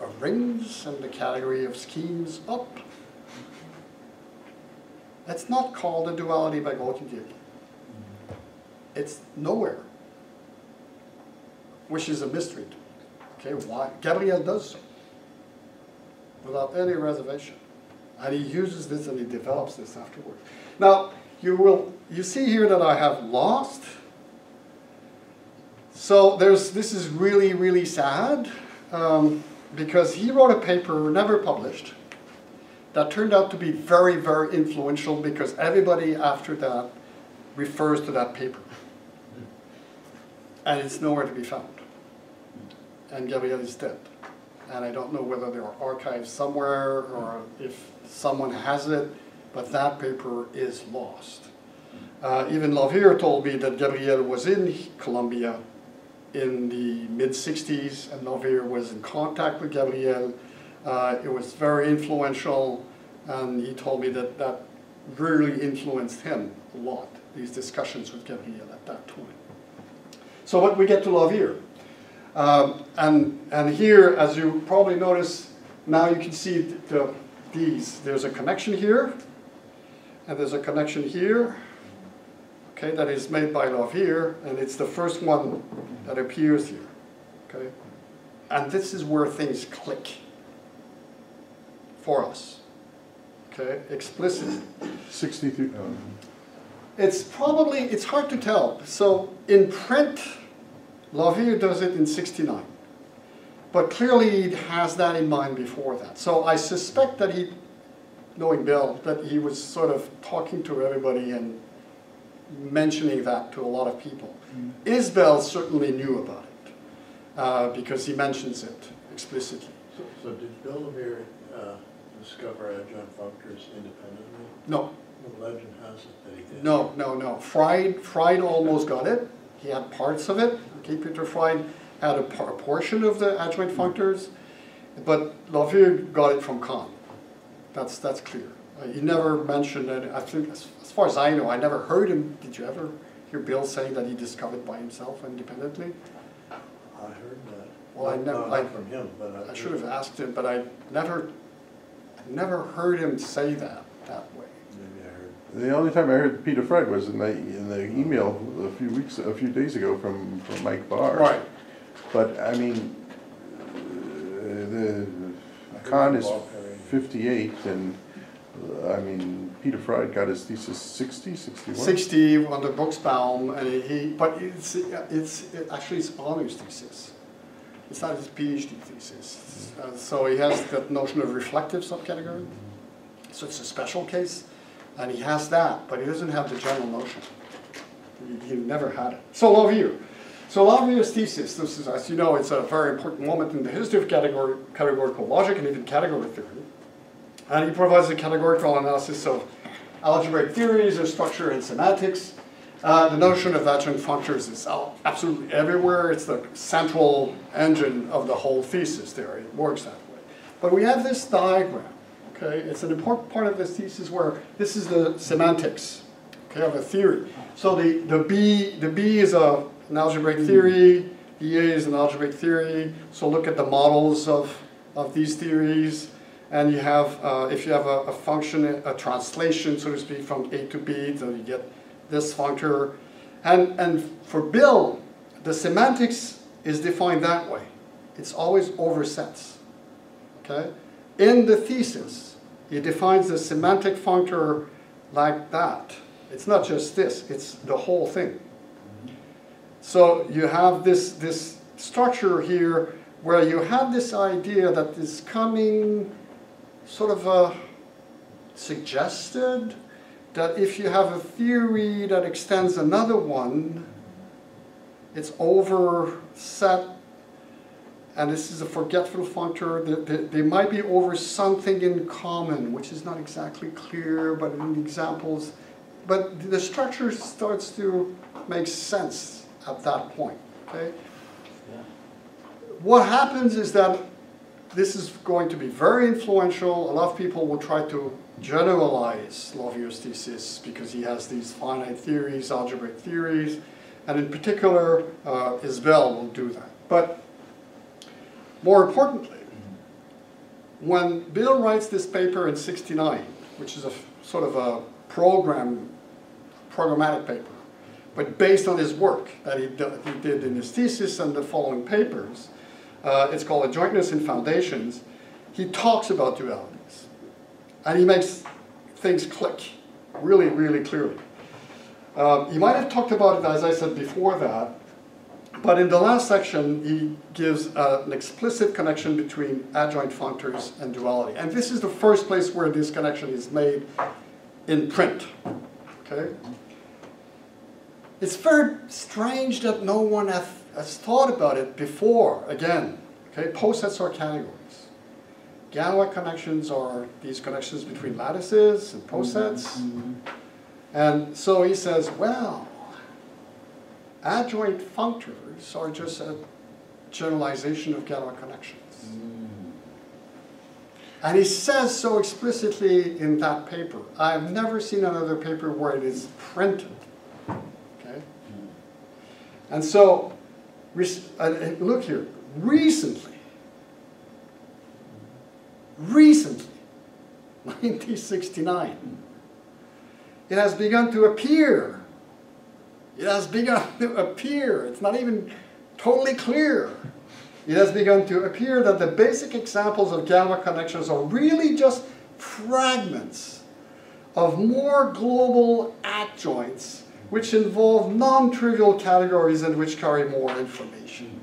of rings and the category of schemes up. It's not called a duality by Grothendieck. It's nowhere, which is a mystery to me. Okay, why? Gabriel does so, without any reservation. And he uses this and he develops this afterward. Now, you see here that I have lost. So this is really, really sad, because he wrote a paper, never published, that turned out to be very, very influential because everybody after that refers to that paper. And it's nowhere to be found. And Gabriel is dead. And I don't know whether there are archives somewhere or if someone has it, but that paper is lost. Even Lavier told me that Gabriel was in Colombia in the mid-60s, and Lavier was in contact with Gabriel. It was very influential, and he told me that that really influenced him a lot, these discussions with Gabriel at that time. So what we get to Lavier. And here, as you probably notice, now you can see these. There's a connection here, and there's a connection here, okay, that is made by Lavier, and it's the first one that appears here, okay? And this is where things click for us, okay, explicitly. 63. It's hard to tell. So in print, Lavier does it in 69. But clearly he has that in mind before that. So I suspect that he, knowing Bill, that he was sort of talking to everybody and mentioning that to a lot of people. Isbell certainly knew about it because he mentions it explicitly. So did Bill Lavier discover adjoint functors independently? No. The legend has it that he did. No. Fried almost got it. He had parts of it. Okay, Peter Fried had a portion of the adjoint functors, but Lavier got it from Kahn. That's clear. He never mentioned it. I think, as far as I know, I never heard him. Did you ever hear Bill saying that he discovered by himself independently? I heard that. Well, not from him, but I should have asked him, but I never heard him say that way. Maybe I heard. The only time I heard Peter Fried was in the email a few days ago from Mike Barr. Right. But I mean, the Kahn is 58, and I mean, Peter Fried got his thesis 60, 61? 60 under Buxbaum, and but actually his honors thesis. It's not his PhD thesis. So he has that notion of reflective subcategory. So it's a special case, and he has that, but he doesn't have the general notion. He never had it. So Lavire. So Lavire's thesis, this is, as you know, it's a very important moment in the history of categorical logic and even category theory. And he provides a categorical analysis of algebraic theories of structure and semantics. The notion of adjoint functors is absolutely everywhere. It's the central engine of the whole thesis there. It works that way. But we have this diagram. Okay, it's an important part of this thesis where this is the semantics, okay, of a theory. So the B is an algebraic theory. the EA is an algebraic theory, so look at the models of these theories, and you have, if you have a function, a translation, so to speak, from A to B, so you get this functor. And for Bill, the semantics is defined that way. It's always over sets, okay? In the thesis, he defines the semantic functor like that. It's not just this, it's the whole thing. So you have this structure here where you have this idea that is coming sort of suggested that if you have a theory that extends another one, it's over set, and this is a forgetful functor. They might be over something in common, which is not exactly clear, but in the examples, but the structure starts to make sense at that point, okay? Yeah. What happens is that this is going to be very influential. A lot of people will try to generalize Lavire's thesis because he has these finite theories, algebraic theories, and in particular, Isbell will do that. But more importantly, when Bill writes this paper in '69, which is a sort of a programmatic paper, but based on his work that he did in his thesis and the following papers, it's called A Jointness in Foundations. He talks about dualities, and he makes things click really, really clearly. He might have talked about it, as I said before that, but in the last section, he gives an explicit connection between adjoint functors and duality. And this is the first place where this connection is made in print, okay? It's very strange that no one has thought about it before. Again, okay, posets are categories. Galois connections are these connections between lattices and posets. And so he says, well, adjoint functors are just a generalization of Galois connections. And he says so explicitly in that paper. I've never seen another paper where it is printed. Okay? And so, look here, recently, 1969, it has begun to appear. It has begun to appear. It's not even totally clear. It has begun to appear that the basic examples of Galois connections are really just fragments of more global adjoints which involve non-trivial categories and which carry more information.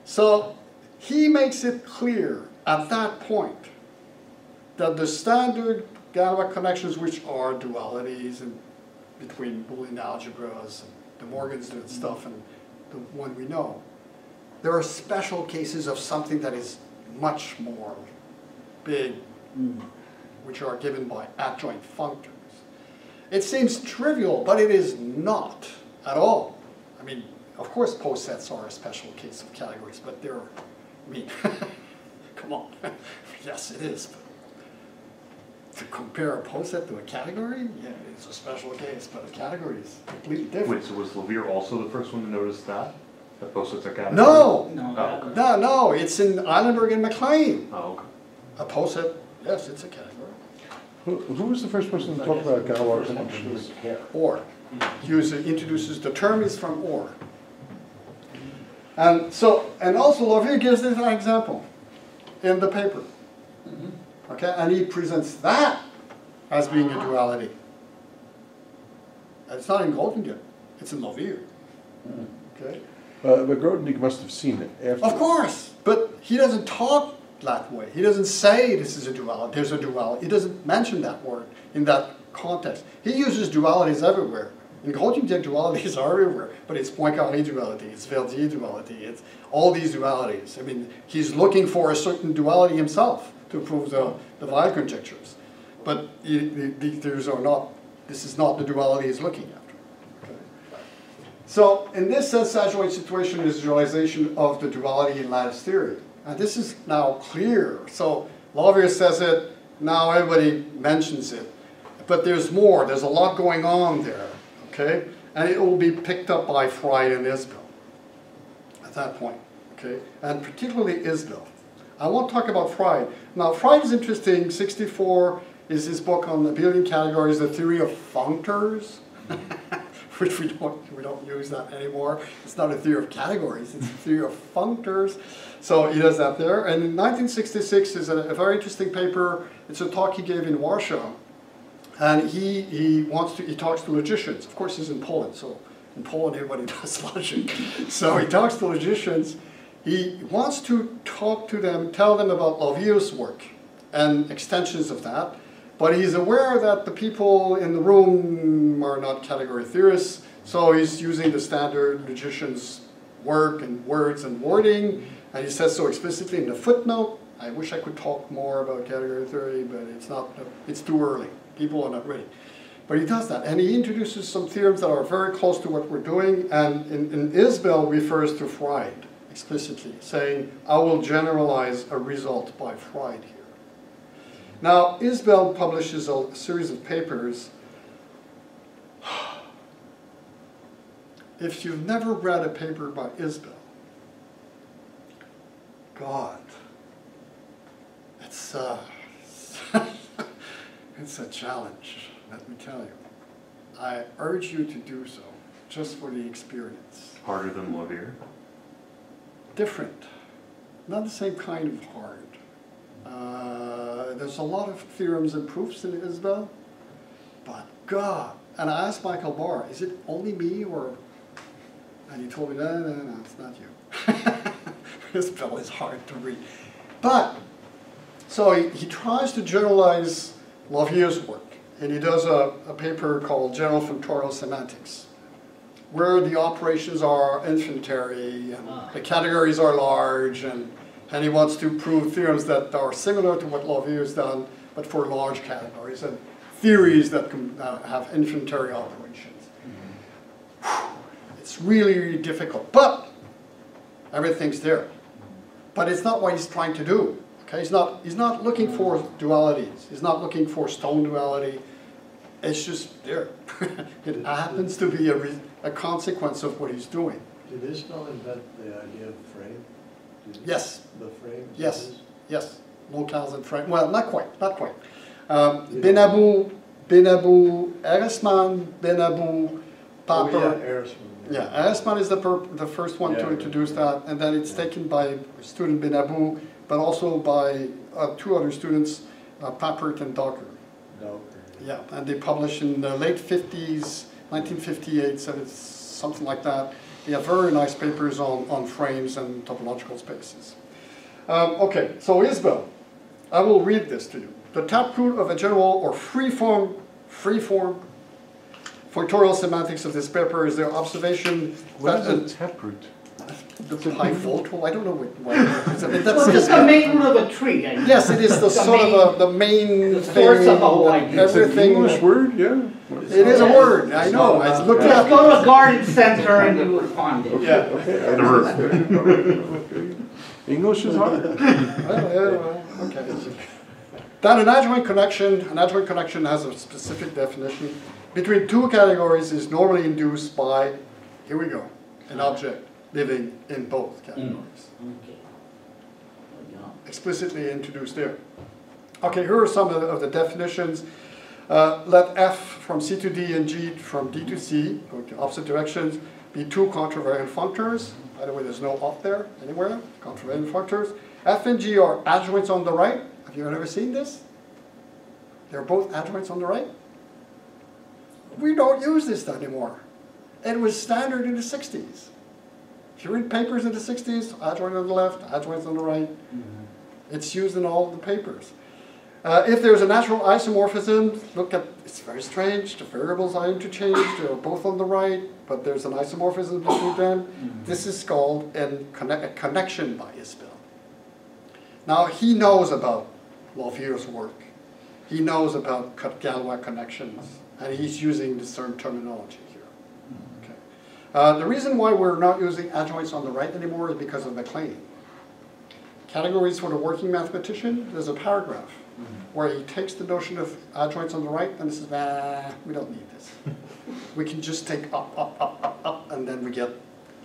So he makes it clear at that point that the standard Galois connections, which are dualities and between Boolean algebras and De Morgan's doing stuff and the one we know, there are special cases of something that is much more big, which are given by adjoint functors. It seems trivial, but it is not at all. I mean, of course, posets are a special case of categories, but they're, I mean, come on. Yes, it is. But to compare a poset to a category, yeah, it's a special case, but a category is completely different. Wait, so was Lavire also the first one to notice that? That posets are categories? No! No, it's in Eilenberg and MacLean. Oh, okay. A poset, yes, it's a category. Who was the first person to talk about Galois connections? Or. He introduces the term is from or. And so, and also Lavire gives this an example in the paper. Okay, and he presents that as being a duality. And it's not in Grothendieck, it's in Lavoisier. Okay? But Grothendieck must have seen it after. Of course, but he doesn't talk that way. He doesn't say this is a duality, there's a duality. He doesn't mention that word in that context. He uses dualities everywhere. In Grothendieck, dualities are everywhere, but it's Poincaré duality, it's Verdier duality, it's all these dualities. I mean, he's looking for a certain duality himself to prove the Weil conjectures. But this is not the duality he's looking after. Okay. So, in this sense, Adjoint situation is generalization of the duality in lattice theory. And this is now clear. So, Lavoisier says it, now everybody mentions it. But there's more, there's a lot going on there. Okay? And it will be picked up by Freud and Isbell at that point. Okay? And particularly Isbell. I won't talk about Freud. Now, Freud is interesting. 64 is his book on the building categories, the theory of functors, which we don't use that anymore. It's not a theory of categories, it's a theory of functors. So he does that there. And in 1966 is a very interesting paper. It's a talk he gave in Warsaw. And he talks to logicians. Of course, he's in Poland, so in Poland everybody does logic. So he talks to logicians. He wants to talk to them, tell them about Lavoisier's work and extensions of that. But he's aware that the people in the room are not category theorists, so he's using the standard logician's work and words and wording. And he says so explicitly in the footnote. I wish I could talk more about category theory, but it's too early. People are not ready. But he does that, and he introduces some theorems that are very close to what we're doing, and in Isbell refers to Freud explicitly, saying, I will generalize a result by Freud here. Now, Isbell publishes a series of papers. If you've never read a paper by Isbell, God, it's it's a challenge, let me tell you. I urge you to do so, just for the experience. Harder than Lavoisier? Different. Not the same kind of hard. There's a lot of theorems and proofs in Isbell, but God. And I asked Michael Barr, is it only me or... And he told me, no, it's not you. Isbell is hard to read. But, so he tries to generalize Lavoisier's work, and he does a paper called General Functorial Semantics, where the operations are infinitary, and the categories are large, and he wants to prove theorems that are similar to what Lavoisier's done, but for large categories, and theories that can have infinitary operations. It's really, really difficult, but everything's there. But it's not what he's trying to do. Okay? He's not looking for dualities. He's not looking for stone duality. It's just there. It happens to be a consequence of what he's doing. Did Isbell invent the idea of frame? Yes. The frame? Yes. Yes. Locales and frame. Well, not quite. Not quite. Benabou, Erisman, Benabou, Paper. Oh, yeah, Erisman. Yeah, Erisman is the first one to introduce that, and then it's taken by student Benabou, but also by two other students, Papert and Docker. Yeah, and they published in the late 50s, 1958, so it's something like that. They have very nice papers on frames and topological spaces. Okay, so Isbell, I will read this to you. The taproot of a general or free-form functorial semantics of this paper is their observation What that is a taproot? the pivotal, I don't know what it is. I mean, Well, it's the main root of a tree. I mean. Yes, it is the sort of the main the source thing, of all ideas. It's an everything. English word, yeah? It is a word, I know. I looked it Just up. go to a garden center and you will find it. Yeah. Okay, I okay. English is hard. Okay. Then an adjoint connection has a specific definition. Between two categories is normally induced by, here we go, an object living in both categories. Okay. Explicitly introduced there. Okay, here are some of the definitions. Let F from C to D and G from D to C, going to opposite directions, be two contravariant functors. By the way, there's no off there anywhere, contravariant functors. F and G are adjoints on the right, Have you ever seen this? They're both adjoints on the right. We don't use this anymore. It was standard in the 60s. If you read papers in the 60s, adjoint on the left, adjoints on the right. It's used in all of the papers. If there's a natural isomorphism, look at, it's very strange, the variables are interchanged, they're both on the right, but there's an isomorphism between them. This is called a connection by Isbell. Now, he knows about Lauvier's work. He knows about Galois connections, and he's using the same terminology here. Okay. The reason why we're not using adjoints on the right anymore is because of MacLean. Categories for the working mathematician, there's a paragraph where he takes the notion of adjoints on the right and says, we don't need this. We can just take up, and then we get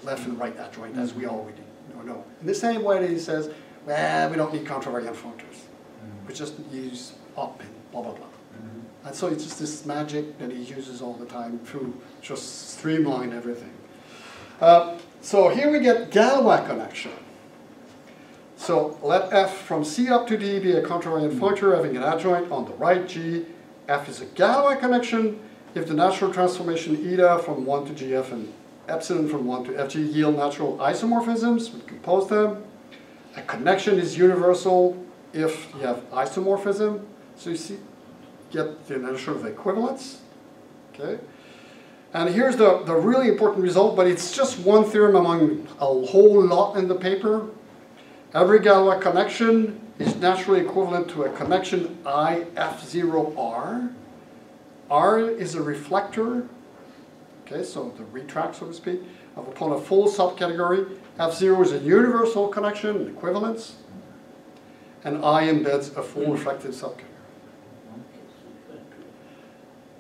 left and right adjoint, as we already know. In the same way that he says, we don't need contravariant functors. We just use up and blah, blah, blah. And so it's just this magic that he uses all the time to just streamline everything. So here we get Galois connection. So let f from C up to D be a contravariant functor having an adjoint on the right G. F is a Galois connection if the natural transformation eta from 1 to GF and epsilon from 1 to FG yield natural isomorphisms. We compose them. A connection is universal if you have isomorphism. So you see, get the notion of equivalence. Okay. And here's the really important result, but it's just one theorem among a whole lot in the paper. Every Galois connection is naturally equivalent to a connection IF0R. R is a reflector, okay, so the retract, so to speak, upon a full subcategory. F0 is a universal connection, an equivalence, and I embeds a full reflective subcategory.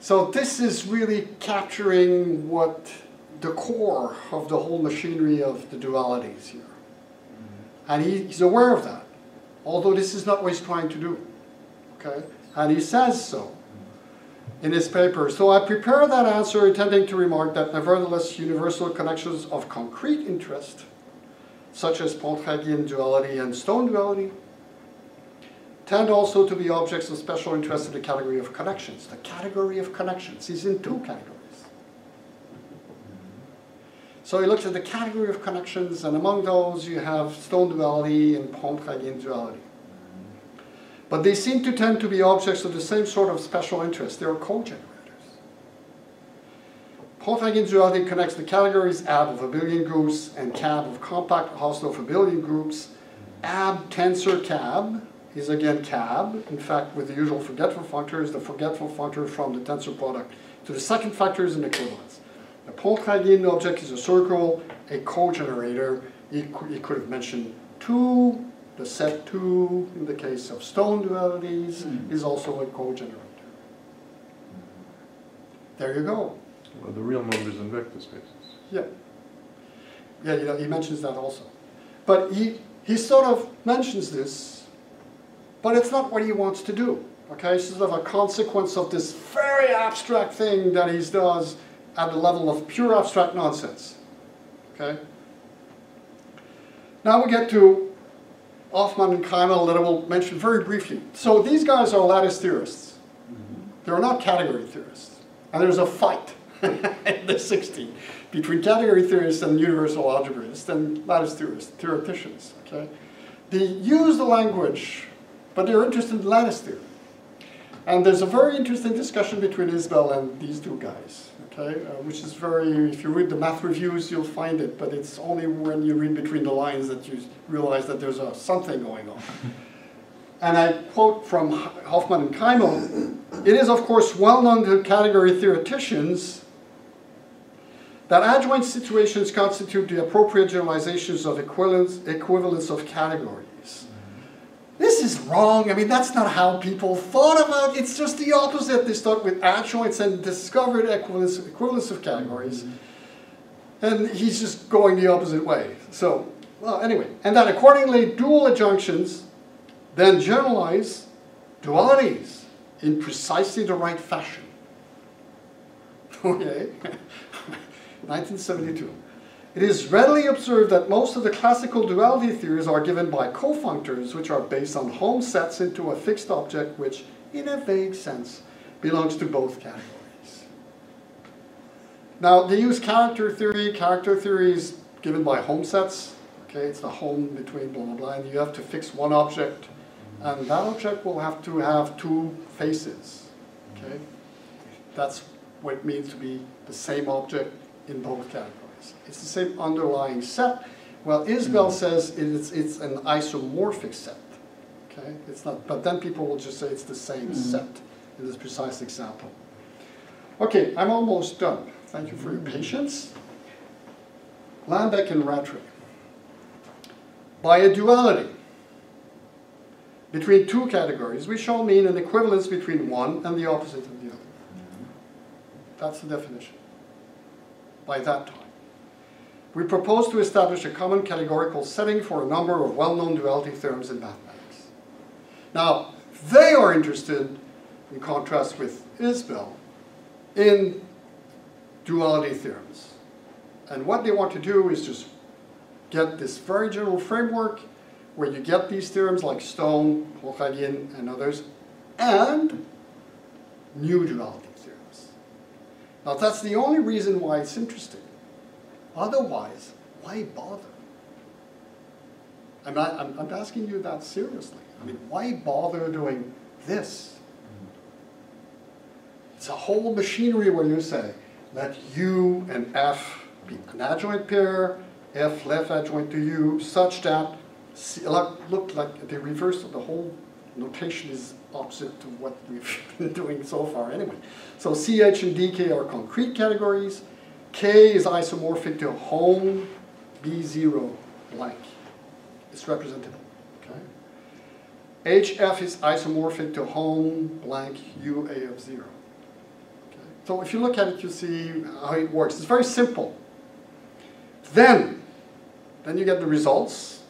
So this is really capturing what the core of the whole machinery of the dualities here. And he's aware of that, although this is not what he's trying to do, okay? And he says so in his paper. So I prepare that answer intending to remark that nevertheless universal connections of concrete interest, such as Pontryagin duality and Stone duality, tend also to be objects of special interest in the category of connections. The category of connections. He's in two categories. So he looks at the category of connections, and among those you have Stone duality and Pontryagin duality. But they seem to tend to be objects of the same sort of special interest. They are co-generators. Pontryagin duality connects the categories AB of abelian groups and CAB of compact Hausdorff abelian groups. AB tensor CAB is again CAB. In fact, with the usual forgetful functors, the forgetful functor from the tensor product to the second factor is an equivalence. The Pontryagin object is a circle, a co-generator. He could have mentioned 2. The set 2, in the case of Stone dualities, is also a co-generator. There you go. Well, the real numbers in vector spaces. Yeah. Yeah, you know, he mentions that also. But he sort of mentions this, but it's not what he wants to do. Okay, it's sort of a consequence of this very abstract thing that he does at the level of pure abstract nonsense. Okay? Now we get to Hoffman and Keimel that I will mention very briefly. So these guys are lattice theorists. They're not category theorists. And there's a fight in the 60s between category theorists and universal algebraists and lattice theorists, theoreticians. Okay? They use the language, but they're interested in lattice theory. And there's a very interesting discussion between Isbell and these two guys, okay? Which is very, if you read the math reviews, you'll find it, but it's only when you read between the lines that you realize that there's something going on. And I quote from Hoffman and Keimel, "It is, of course, well known to category theoreticians that adjoint situations constitute the appropriate generalizations of equivalence of categories." This is wrong. I mean, that's not how people thought about it. It's just the opposite. They start with adjoints and discovered equivalence of categories. And he's just going the opposite way. So, well, anyway. And that accordingly, dual adjunctions then generalize dualities in precisely the right fashion. Okay? 1972. It is readily observed that most of the classical duality theories are given by cofunctors, which are based on Hom sets into a fixed object which, in a vague sense, belongs to both categories. Now, they use character theory. Character theory is given by Hom sets. Okay, it's the Hom between blah, blah, blah, and you have to fix one object, and that object will have to have two faces. Okay, that's what it means to be the same object in both categories. It's the same underlying set. Well, Isbell says it's an isomorphic set. Okay, it's not, but then people will just say it's the same set in this precise example. Okay, I'm almost done. Thank you for your patience. Lambeck and Rattray. By a duality between two categories, we shall mean an equivalence between one and the opposite of the other. That's the definition. By that time. We propose to establish a common categorical setting for a number of well-known duality theorems in mathematics. Now, they are interested, in contrast with Isbell, in duality theorems. And what they want to do is just get this very general framework where you get these theorems like Stone, Hochhagian, and others, and new duality theorems. Now, that's the only reason why it's interesting. Otherwise, why bother? I'm asking you that seriously. I mean, why bother doing this? It's a whole machinery where you say, let U and F be an adjoint pair, F left adjoint to U, such that, look like the reverse of the whole notation is opposite to what we've been doing so far anyway. So CH and DK are concrete categories. K is isomorphic to Hom, B0 blank. It's representative. Okay? HF is isomorphic to Hom blank UA of 0. Okay? So if you look at it, you see how it works. It's very simple. Then you get the results.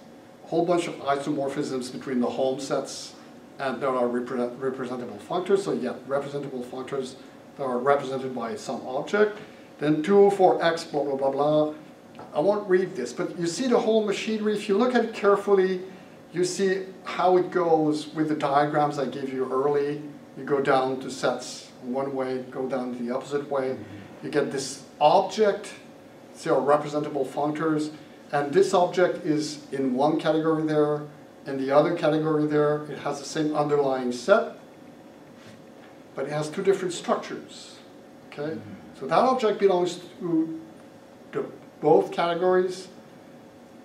A whole bunch of isomorphisms between the Hom sets and there are representable functors. So you get representable functors that are represented by some object. Then 2 for x, blah, blah, blah, blah. I won't read this, but you see the whole machinery. If you look at it carefully, you see how it goes with the diagrams I gave you early. You go down to sets one way, go down the opposite way. You get this object, see our representable functors, and this object is in one category there, in the other category there. It has the same underlying set, but it has two different structures. Okay? So that object belongs to both categories.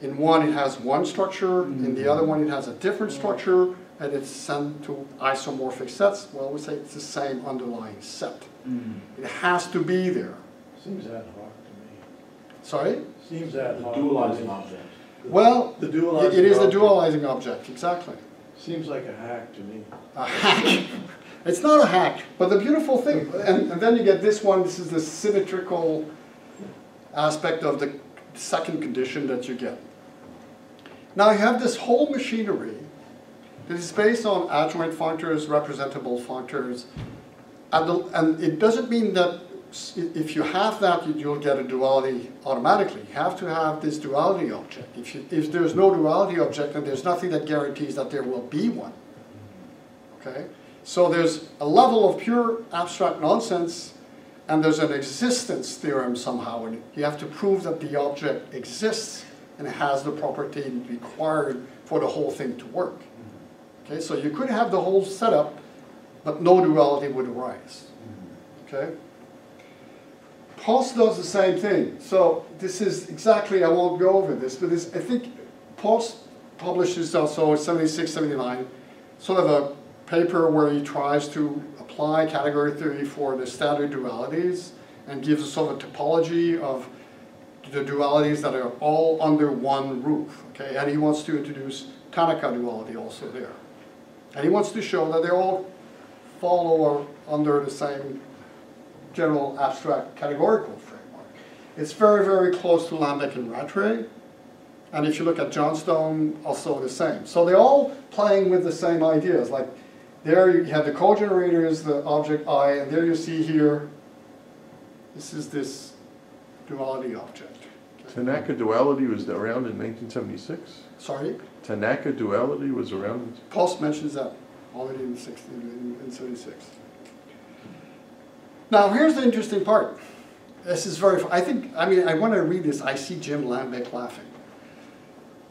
In one, it has one structure. In the other one, it has a different structure. And it's sent to isomorphic sets. Well, we say it's the same underlying set. It has to be there. Seems ad hoc to me. Sorry? Seems ad hoc. Dualizing object. Well, The dualizing it is the object. dualizing object, exactly. Seems like a hack to me. A hack. It's not a hack, but the beautiful thing, and then you get this one, this is the symmetrical aspect of the second condition that you get. Now you have this whole machinery that is based on adjoint functors, representable functors, and it doesn't mean that if you have that, you'll get a duality automatically. You have to have this duality object. If there's no duality object, then there's nothing that guarantees that there will be one. Okay? So there's a level of pure abstract nonsense, and there's an existence theorem somehow, and you have to prove that the object exists and it has the property required for the whole thing to work. Okay, so you could have the whole setup, but no duality would arise. Okay? Post does the same thing. So this is exactly, I won't go over this, but I think Post publishes also in 76, 79, sort of a paper where he tries to apply category theory for the standard dualities and gives a sort of a topology of the dualities that are all under one roof. Okay? And he wants to introduce Tanaka duality also there. And he wants to show that they all fall under the same general abstract categorical framework. It's very, very close to Lambeck and Rattray. And if you look at Johnstone, also the same. So they're all playing with the same ideas. Like there you have the cogenerators, the object I, and there you see here, this is this duality object. Okay? Tanaka duality was around in 1976? Sorry? Tanaka duality was around? Post mentions that already in 76. Now, here's the interesting part. This is very, I want to read this, I see Jim Lambeck laughing.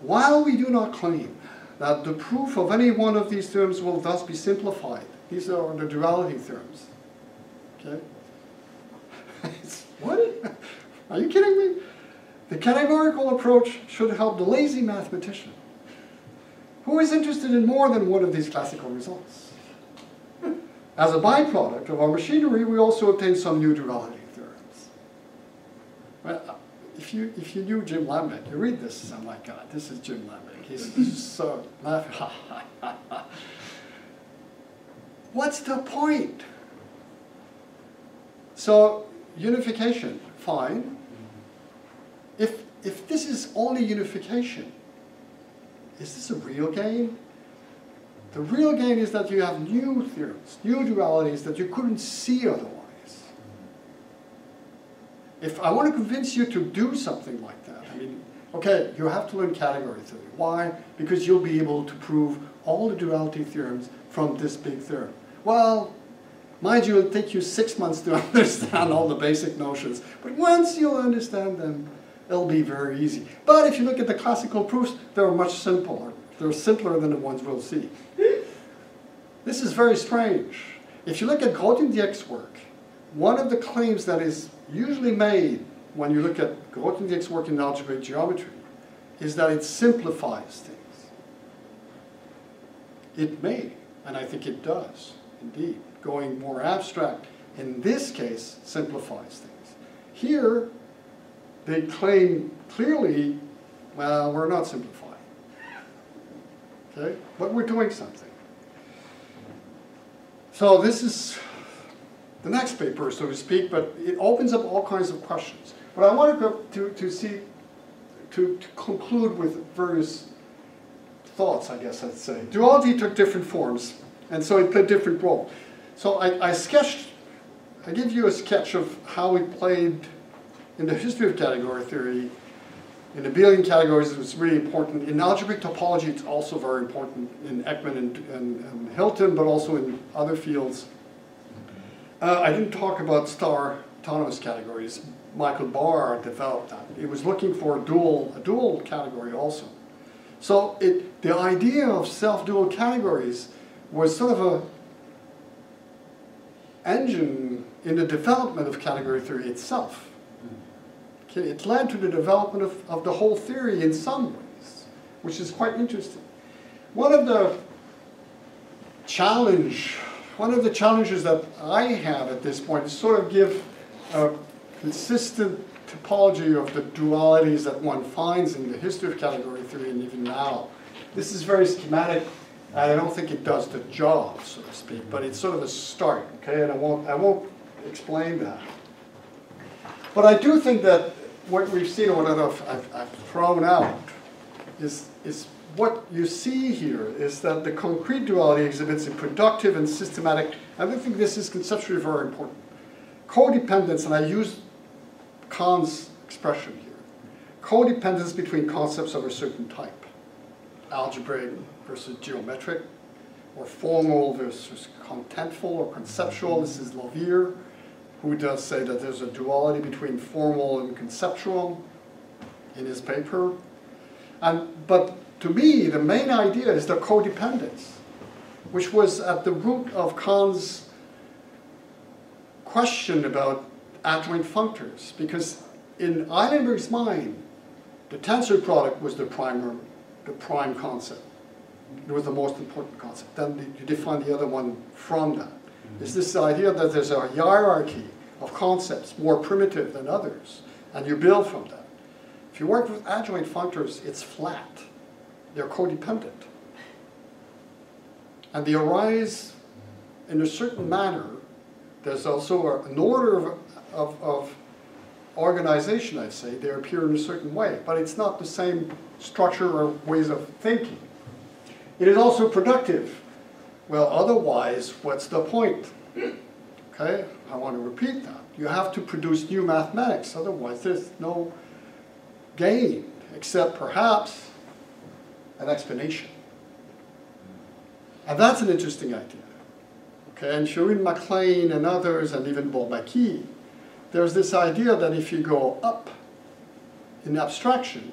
While we do not claim that the proof of any one of these terms will thus be simplified, these are the duality terms. Okay? What? Are you kidding me? The categorical approach should help the lazy mathematician who is interested in more than one of these classical results. As a byproduct of our machinery, we also obtain some new duality theorems. Well, if you knew Jim Lambeck, you read this and I'm like, God, this is Jim Lambeck. He's so laughing. What's the point? So, unification, fine. If this is only unification, is this a real gain? The real gain is that you have new theorems, new dualities that you couldn't see otherwise. If I want to convince you to do something like that, okay, you have to learn category theory. Why? Because you'll be able to prove all the duality theorems from this big theorem. Well, mind you, it'll take you 6 months to understand all the basic notions, but once you'll understand them, it'll be very easy. But if you look at the classical proofs, they're much simpler. They're simpler than the ones we'll see. This is very strange. If you look at Grothendieck's work, one of the claims that is usually made when you look at Grothendieck's work in algebraic geometry is that it simplifies things. It may, and I think it does, indeed. Going more abstract, in this case, simplifies things. Here, they claim clearly, well, we're not simplifying. Okay? But we're doing something. So this is the next paper, so to speak, but it opens up all kinds of questions. But I want to go to conclude with various thoughts, I guess I'd say. Duality took different forms, and so it played different roles. So I give you a sketch of how it played in the history of category theory. In the Abelian categories, it was really important. In algebraic topology, it's also very important in Ekman and Hilton, but also in other fields. I didn't talk about star autonomous categories. Michael Barr developed that. It was looking for a dual category also. So the idea of self-dual categories was sort of a engine in the development of category theory itself. Okay, it led to the development of the whole theory in some ways, which is quite interesting. One of the challenges that I have at this point is sort of give a consistent topology of the dualities that one finds in the history of category theory and even now. This is very schematic, and I don't think it does the job, so to speak, but it's sort of a start, okay? And I won't explain that. But I do think that what we've seen, or what I've thrown out, is what you see here is that the concrete duality exhibits a productive and systematic, and I think this is conceptually very important, codependence, and I use Kahn's expression here, codependence between concepts of a certain type, algebraic versus geometric, or formal versus contentful or conceptual. This is Lavier, who does say that there's a duality between formal and conceptual in his paper. But to me, the main idea is the codependence, which was at the root of Kahn's question about adjoint functors, because in Eilenberg's mind, the tensor product was the prime concept. It was the most important concept. Then you define the other one from that. It's this idea that there's a hierarchy of concepts more primitive than others, and you build from that. If you work with adjoint functors, it's flat. They're codependent. And they arise in a certain manner. There's also an order of organization, I'd say. They appear in a certain way, but it's not the same structure or ways of thinking. It is also productive. Well, otherwise, what's the point? Okay, I want to repeat that. You have to produce new mathematics, otherwise there's no gained, except perhaps an explanation. And that's an interesting idea. Okay, and Sherwin MacLean and others, and even Marquis, there's this idea that if you go up in abstraction,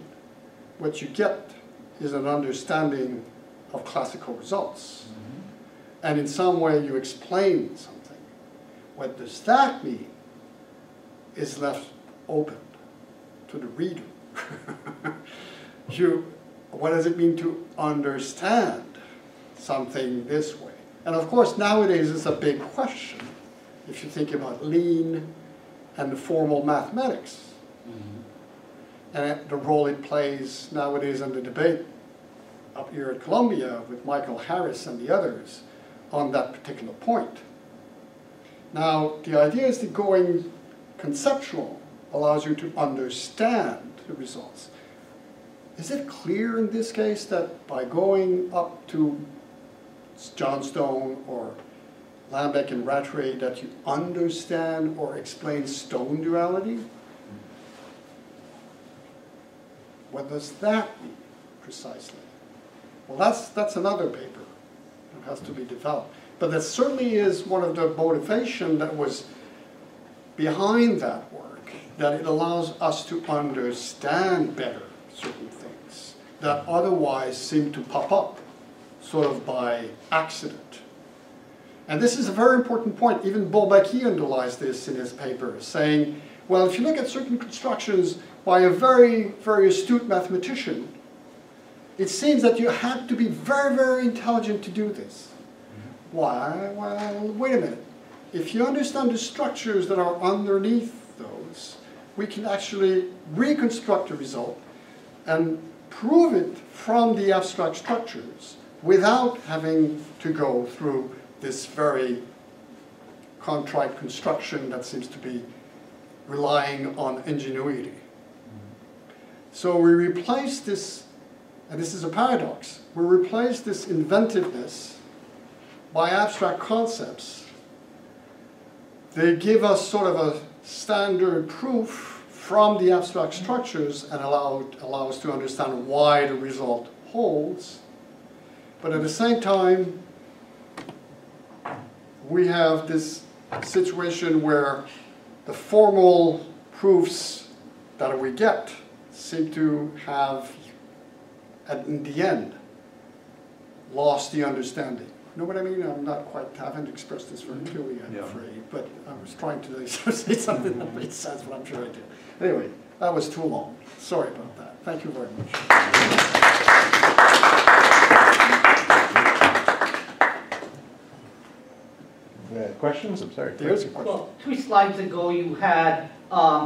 what you get is an understanding of classical results. And in some way you explain something. What does that mean is left open to the reader. What does it mean to understand something this way? And of course, nowadays it's a big question. If you think about Lean and the formal mathematics, and the role it plays nowadays in the debate up here at Columbia with Michael Harris and the others on that particular point. Now, the idea is that going conceptual allows you to understand the results. Is it clear in this case that by going up to Johnstone or Lambeck and Rattray that you understand or explain stone duality? What does that mean precisely? Well, that's another paper that has to be developed. But that certainly is one of the motivation that was behind that work, that it allows us to understand better certain things that otherwise seem to pop up sort of by accident. And this is a very important point. Even Marquis underlies this in his paper, saying, well, if you look at certain constructions by a very, very astute mathematician, it seems that you have to be very, very intelligent to do this. Why? Well, wait a minute. If you understand the structures that are underneath those, we can actually reconstruct the result and prove it from the abstract structures without having to go through this very contrite construction that seems to be relying on ingenuity. So we replace this, and this is a paradox, we replace this inventiveness by abstract concepts. They give us sort of a standard proof from the abstract structures and allow us to understand why the result holds. But at the same time, we have this situation where the formal proofs that we get seem to have, in the end, lost the understanding. You know what I mean? I haven't expressed this very clearly, I'm afraid, but I was trying to say something that made sense, but I'm sure I did. Anyway, that was too long. Sorry about that. Thank you very much. Questions? I'm sorry. There's a question. Well, 3 slides ago you had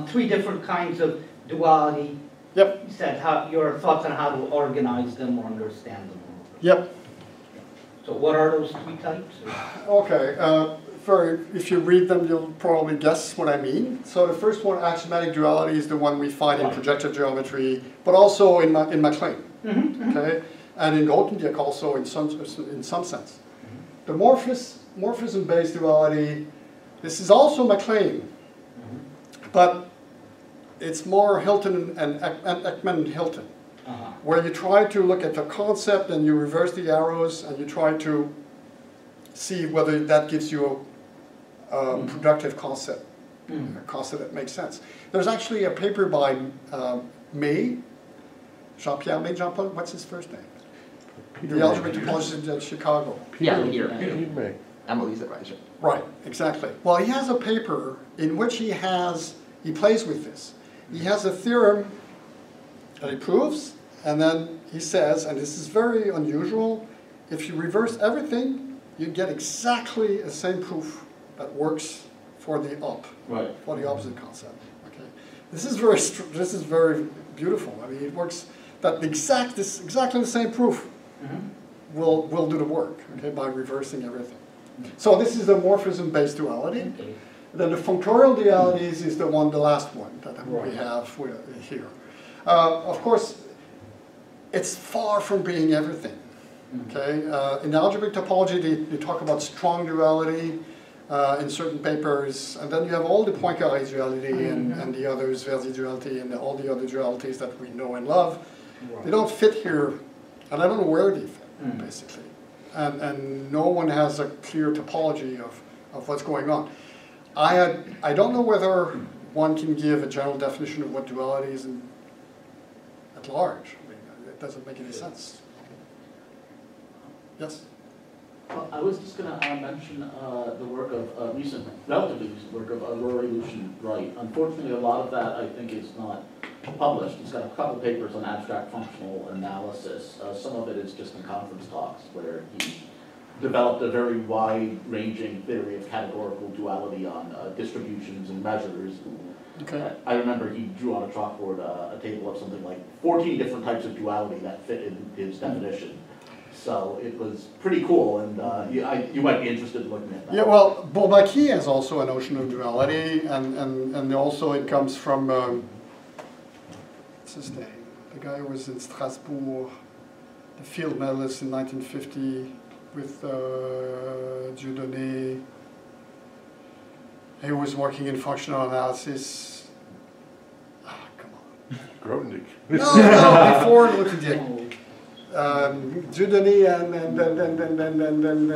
3 different kinds of duality. Yep. You said your thoughts on how to organize them or understand them. Yep. So what are those 3 types? Okay. If you read them, you'll probably guess what I mean. So the first one, axiomatic duality, is the one we find in projective geometry, but also in MacLean. Okay, and in Grothendieck also in some sense. The morphism-based duality, this is also MacLean, but it's more Hilton and Ekman and Hilton, where you try to look at the concept and you reverse the arrows and you try to see whether that gives you a productive concept, a concept that makes sense. There's actually a paper by Jean-Pierre May, what's his first name? The algebraic topologist in Chicago. Peter May. I'm a lead advisor. Right, exactly. Well, he has a paper in which he plays with this. He has a theorem that he proves, and then he says, and this is very unusual, if you reverse everything, you get exactly the same proof that works for the for the opposite concept. Okay, this is very beautiful. I mean, it works that exactly the same proof will do the work. Okay, by reversing everything. So this is the morphism-based duality. Okay. Then the functorial dualities is the last one that we have here. Of course, it's far from being everything. Okay, in algebraic topology, they talk about strong duality. in certain papers, and then you have all the Poincaré duality and the others, Verdi duality, and all the other dualities that we know and love. They don't fit here, and I don't know where they fit, basically. And no one has a clear topology of what's going on. I don't know whether one can give a general definition of what duality is at large. I mean, it doesn't make any sense. Yes? Well, I was just going to mention the work of relatively recent work of Rory Lucian Wright. Unfortunately, a lot of that I think is not published. He's got a couple papers on abstract functional analysis. Some of it is just in conference talks where he developed a very wide-ranging theory of categorical duality on distributions and measures. Okay. I remember he drew on a chalkboard a table of something like 14 different types of duality that fit in his definition. So it was pretty cool, and you might be interested in looking at that. Yeah, well, Marquis has also a notion of duality, and also it comes from, what's his name? The guy who was in Strasbourg, the field medalist in 1950 with Dieudonné. He was working in functional analysis. Ah, come on. Grundig. No, before Luther. Dieudonné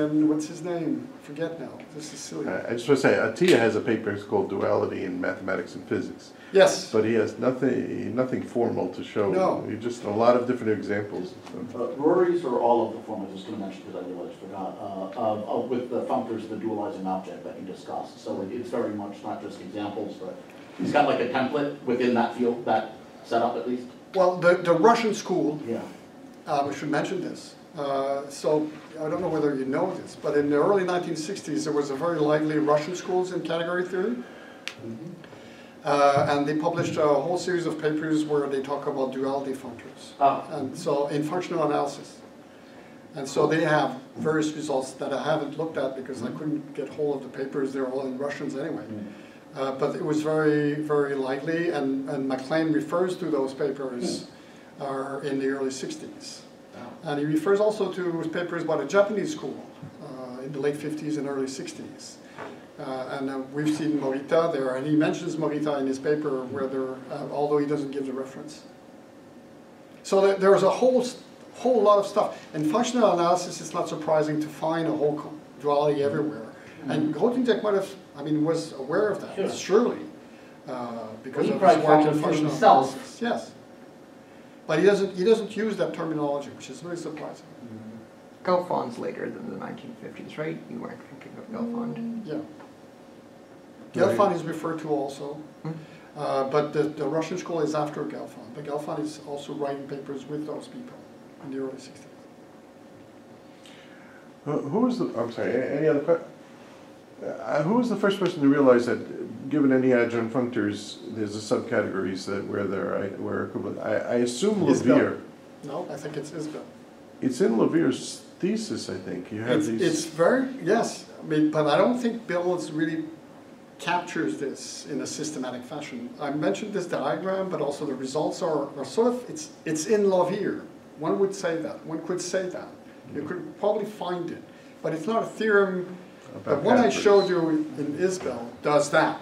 and what's his name? I forget now. This is silly. I just want to say, Atiyah has a paper called Duality in Mathematics and Physics. Yes. But he has nothing formal to show. No. He just a lot of different examples. Rory's are all of the form I was just going to mention because I realized I forgot, with the functors, the dualizing object that he discussed. So it's very much not just examples, but he's got like a template within that field, that setup at least. Well, the Russian school, Yeah. we should mention this. So I don't know whether you know this, but in the early 1960s, there was a very lively Russian schools in category theory. And they published a whole series of papers where they talk about duality functors. And so in functional analysis. And so they have various results that I haven't looked at because I couldn't get hold of the papers. They're all in Russians anyway. But it was very, very lively, and MacLean refers to those papers in the early 60s. And he refers also to his papers about a Japanese school in the late 50s and early 60s. And we've seen Morita there, and he mentions Morita in his paper, where although he doesn't give the reference. So there's a whole lot of stuff. In functional analysis, it's not surprising to find a whole duality everywhere. And Grothendieck was aware of that, surely, because of his work in functional analysis. Yes. But he doesn't use that terminology, which is very surprising. Gelfand's later than the 1950s, right? You weren't thinking of Gelfand. Yeah. Gelfand is referred to also, but the Russian school is after Gelfand. But Gelfand is also writing papers with those people in the early 60s. Who was I'm sorry, any other questions? Who was the first person to realize that, given any adjoint functors, there's a subcategories where equivalent? I assume Levere. No, I think it's Isbell. It's in Levere's thesis, I think. You have these. It's very, yes. but I don't think Bills really captures this in a systematic fashion. I mentioned this diagram, but also the results are sort of, it's in Levere. One would say that. One could say that. You could probably find it. But it's not a theorem. The one I showed you in Isbell does that,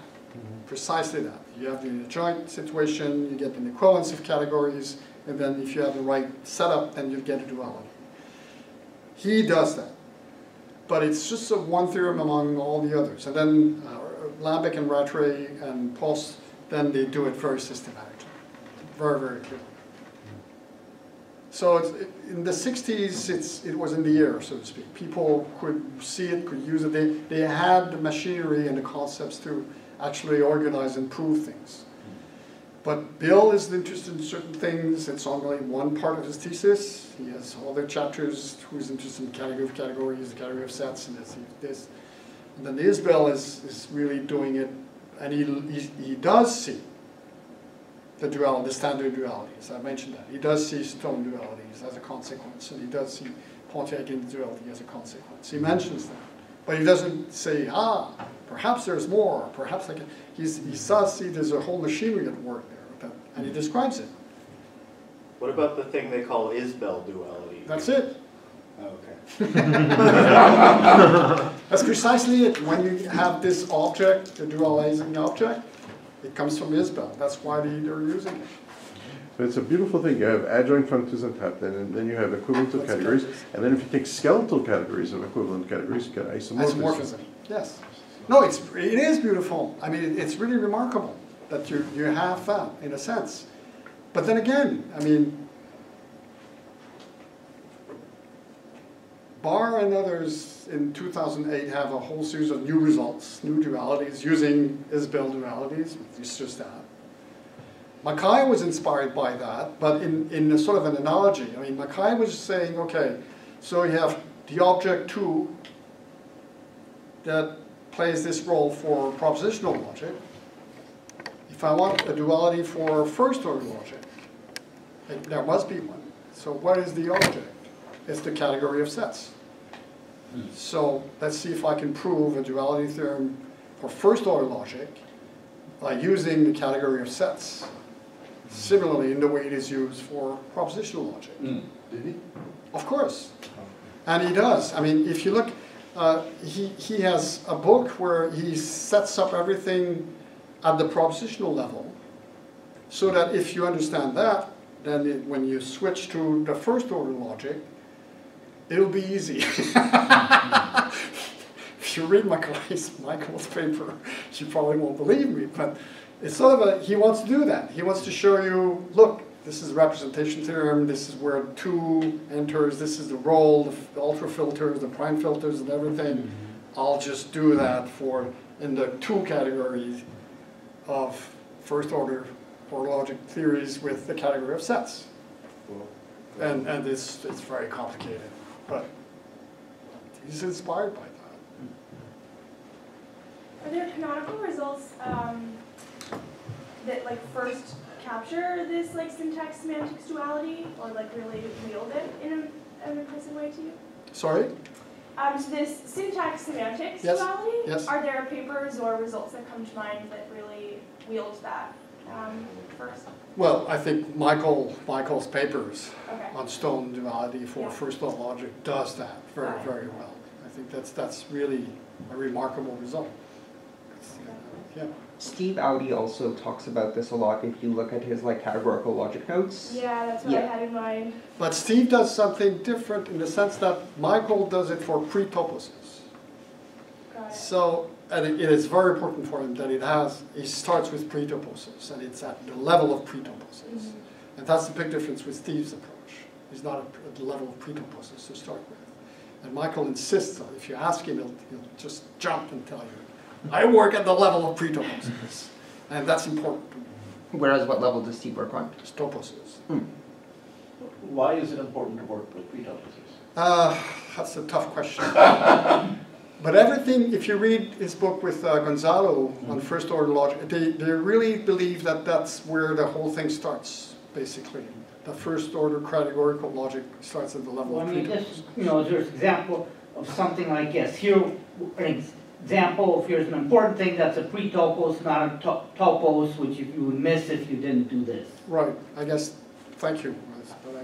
precisely that. You have the adjoint situation, you get an equivalence of categories, and then if you have the right setup, then you get a duality. He does that. But it's just a one theorem among all the others. And then Lambic and Rattray and Post, then they do it very systematically. Very, very clearly. So in the 60s, it was in the air, so to speak. People could see it, could use it. They had the machinery and the concepts to actually organize and prove things. But Bill is interested in certain things. It's only one part of his thesis. He has other chapters who's interested in category of categories, the category of sets, and this. And then Isbell is really doing it, and he does see the duality, the standard dualities. I mentioned that. He does see stone dualities as a consequence, and he does see Pontiac-Again duality as a consequence. He mentions that. But he doesn't say, perhaps there's more, perhaps like he does see there's a whole machinery at work there, and he describes it. What about the thing they call Isbell duality? That's it. Okay. That's precisely it. When you have this object, the dualizing object, it comes from Isbell. That's why they're using it. But it's a beautiful thing. You have adjoint functors on top, and then you have equivalent categories. And then if you take skeletal categories of equivalent categories, you get isomorphism. Isomorphism, yes. No, it is beautiful. I mean, it's really remarkable that you have that, in a sense. But then again, I mean, Barr and others in 2008 have a whole series of new results, new dualities, using Isbell dualities. It's just that. Mackay was inspired by that, but in a sort of an analogy. I mean, Mackay was saying, okay, so you have the object 2 that plays this role for propositional logic. If I want a duality for first-order logic, there must be one. So what is the object? It's the category of sets. So let's see if I can prove a duality theorem for first-order logic by using the category of sets. Similarly, in the way it is used for propositional logic. Did he? Of course. And he does. I mean, if you look, he has a book where he sets up everything at the propositional level, so that if you understand that, then when you switch to the first order logic, it'll be easy. If you read Michael's paper, you probably won't believe me, but it's sort of he wants to do that. He wants to show you, look, this is a representation theorem, this is where 2 enters, this is the role, the ultra filters, the prime filters, and everything. I'll just do that in the 2 categories of first order or logic theories with the category of sets. And it's very complicated, but he's inspired by that. Are there canonical results that like first capture this like syntax semantics duality, or like really wield it in an impressive way to you? Sorry? So this syntax semantics duality, are there papers or results that come to mind that really wield that first? Well, I think Michael's papers on stone duality for first law logic does that very, very well. I think that's really a remarkable result. Yeah. Steve Audi also talks about this a lot if you look at his categorical logic notes. Yeah, that's what I had in mind. But Steve does something different in the sense that Michael does it for pre-toposes. Got it. So, and it is very important for him that he starts with pre-toposes, and it's at the level of pre-toposes. And that's the big difference with Steve's approach. He's not at the level of pre-toposes to start with. And Michael insists on, if you ask him, he'll just jump and tell you, I work at the level of pre-toposes. And that's important. Whereas what level does Steve work on? Just toposes. Why is it important to work with pre-toposes? That's a tough question. But everything, if you read his book with Gonzalo on first order logic, they really believe that that's where the whole thing starts, basically. The first order categorical logic starts at the level of pre-toposes. There's an example of something like this. Here, an example, here's an important thing that's a pre-topos, not a topos, which you would miss if you didn't do this. Right, I guess, thank you.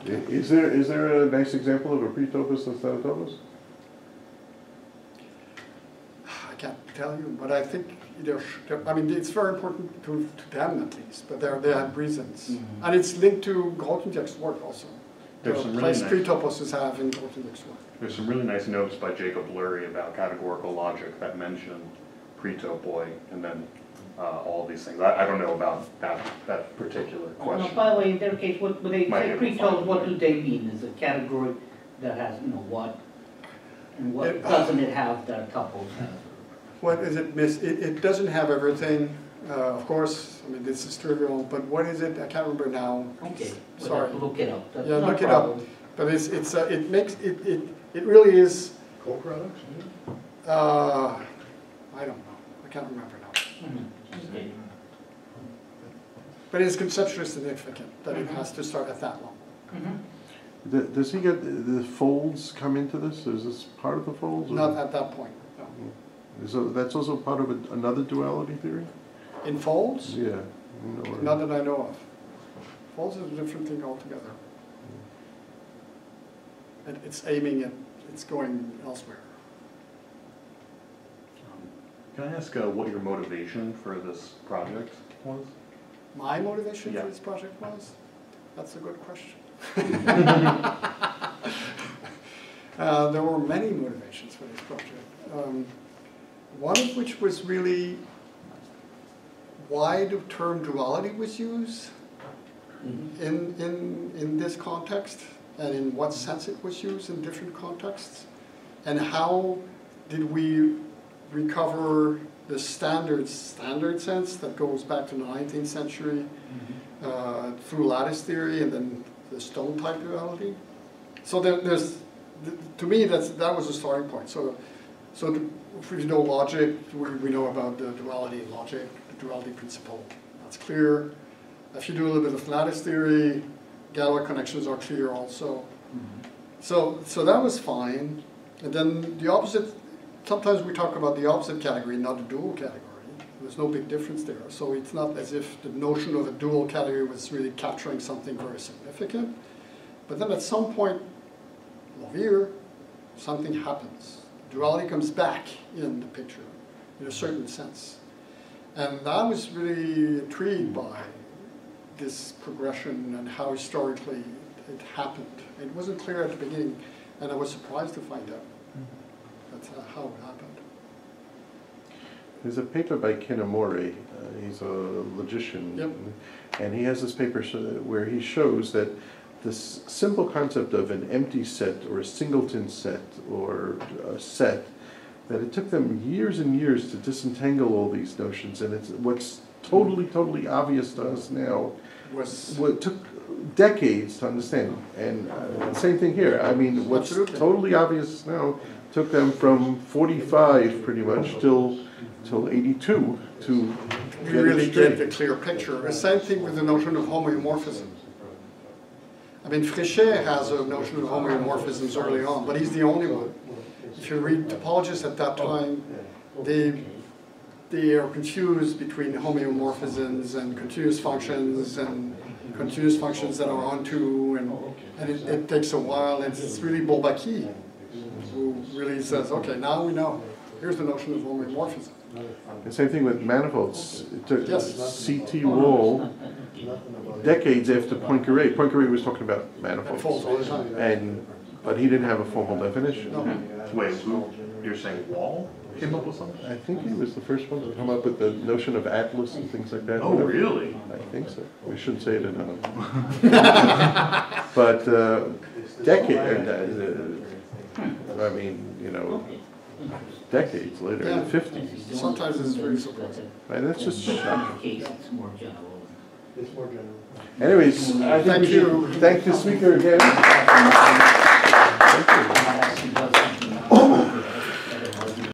Is there a nice example of a pre-topos instead of topos? I can't tell you, but I think it's very important to them at least, but they have reasons. And it's linked to Grothendieck's work also. There's some really place nice pre-toposes have in Grothendieck's work. There's some really nice notes by Jacob Lurie about categorical logic that mention pre-topoi and then all these things. I don't know about that particular question. No, by the way, in their case, when they say pre-topos, what do they mean? Is a category that has, what, and what doesn't it have that tuples have? What is it miss? It doesn't have everything, of course. I mean, this is trivial, but what is it? I can't remember now. Okay, sorry. Look it up. That's look it up. But it really is. Co-products? I don't know. I can't remember now. Okay. But it's conceptually significant that it has to start at that level. Does he get the folds come into this? Is this part of the folds? Not at that point. No. So that's also part of another duality theory? In folds? Yeah. Not that I know of. Folds is a different thing altogether. It's aiming at, it's going elsewhere. Can I ask what your motivation for this project was? My motivation Yeah. for this project was? That's a good question. There were many motivations for this project. One of which was really why the term duality was used in this context, and in what sense it was used in different contexts, and how did we recover the standard sense that goes back to the 19th century through lattice theory and then the stone type duality. So to me that was a starting point. So if we know logic, we know about the duality in logic, the duality principle. That's clear. If you do a little bit of lattice theory, Galois connections are clear also. So that was fine. And then the opposite, sometimes we talk about the opposite category, not the dual category. There's no big difference there. So it's not as if the notion of a dual category was really capturing something very significant. But then at some point, here, something happens. Duality comes back in the picture, in a certain sense. And I was really intrigued by this progression and how historically it happened. It wasn't clear at the beginning, and I was surprised to find out that's how it happened. There's a paper by Kinemori, he's a logician, and he has this paper where he shows that this simple concept of an empty set or a singleton set or a set, that it took them years and years to disentangle all these notions, and it's what's totally obvious to us now what took decades to understand. And same thing here. I mean, what's totally obvious now took them from 45 pretty much till 82 to really get the clear picture. The same thing with the notion of homeomorphism. I mean, Fréchet has a notion of homeomorphisms early on, but he's the only one. If you read topologists at that time, they are confused between homeomorphisms and continuous functions that are onto, and it takes a while, and it's really Bourbaki who really says, okay, now we know. Here's the notion of homeomorphism. The same thing with manifolds. It took C.T. Wall decades after Poincaré. Poincaré was talking about manifolds, but he didn't have a formal definition. No. Wait, you're saying Wall came up with something? I think he was the first one to come up with the notion of atlas and things like that. Oh, really? I think so. We shouldn't say it enough. But I mean, you know, decades later, in the 50s. Sometimes it's very surprising. Right, that's just shocking. It's more general. It's more general. Anyways, I think we should thank the speaker again. Thank you.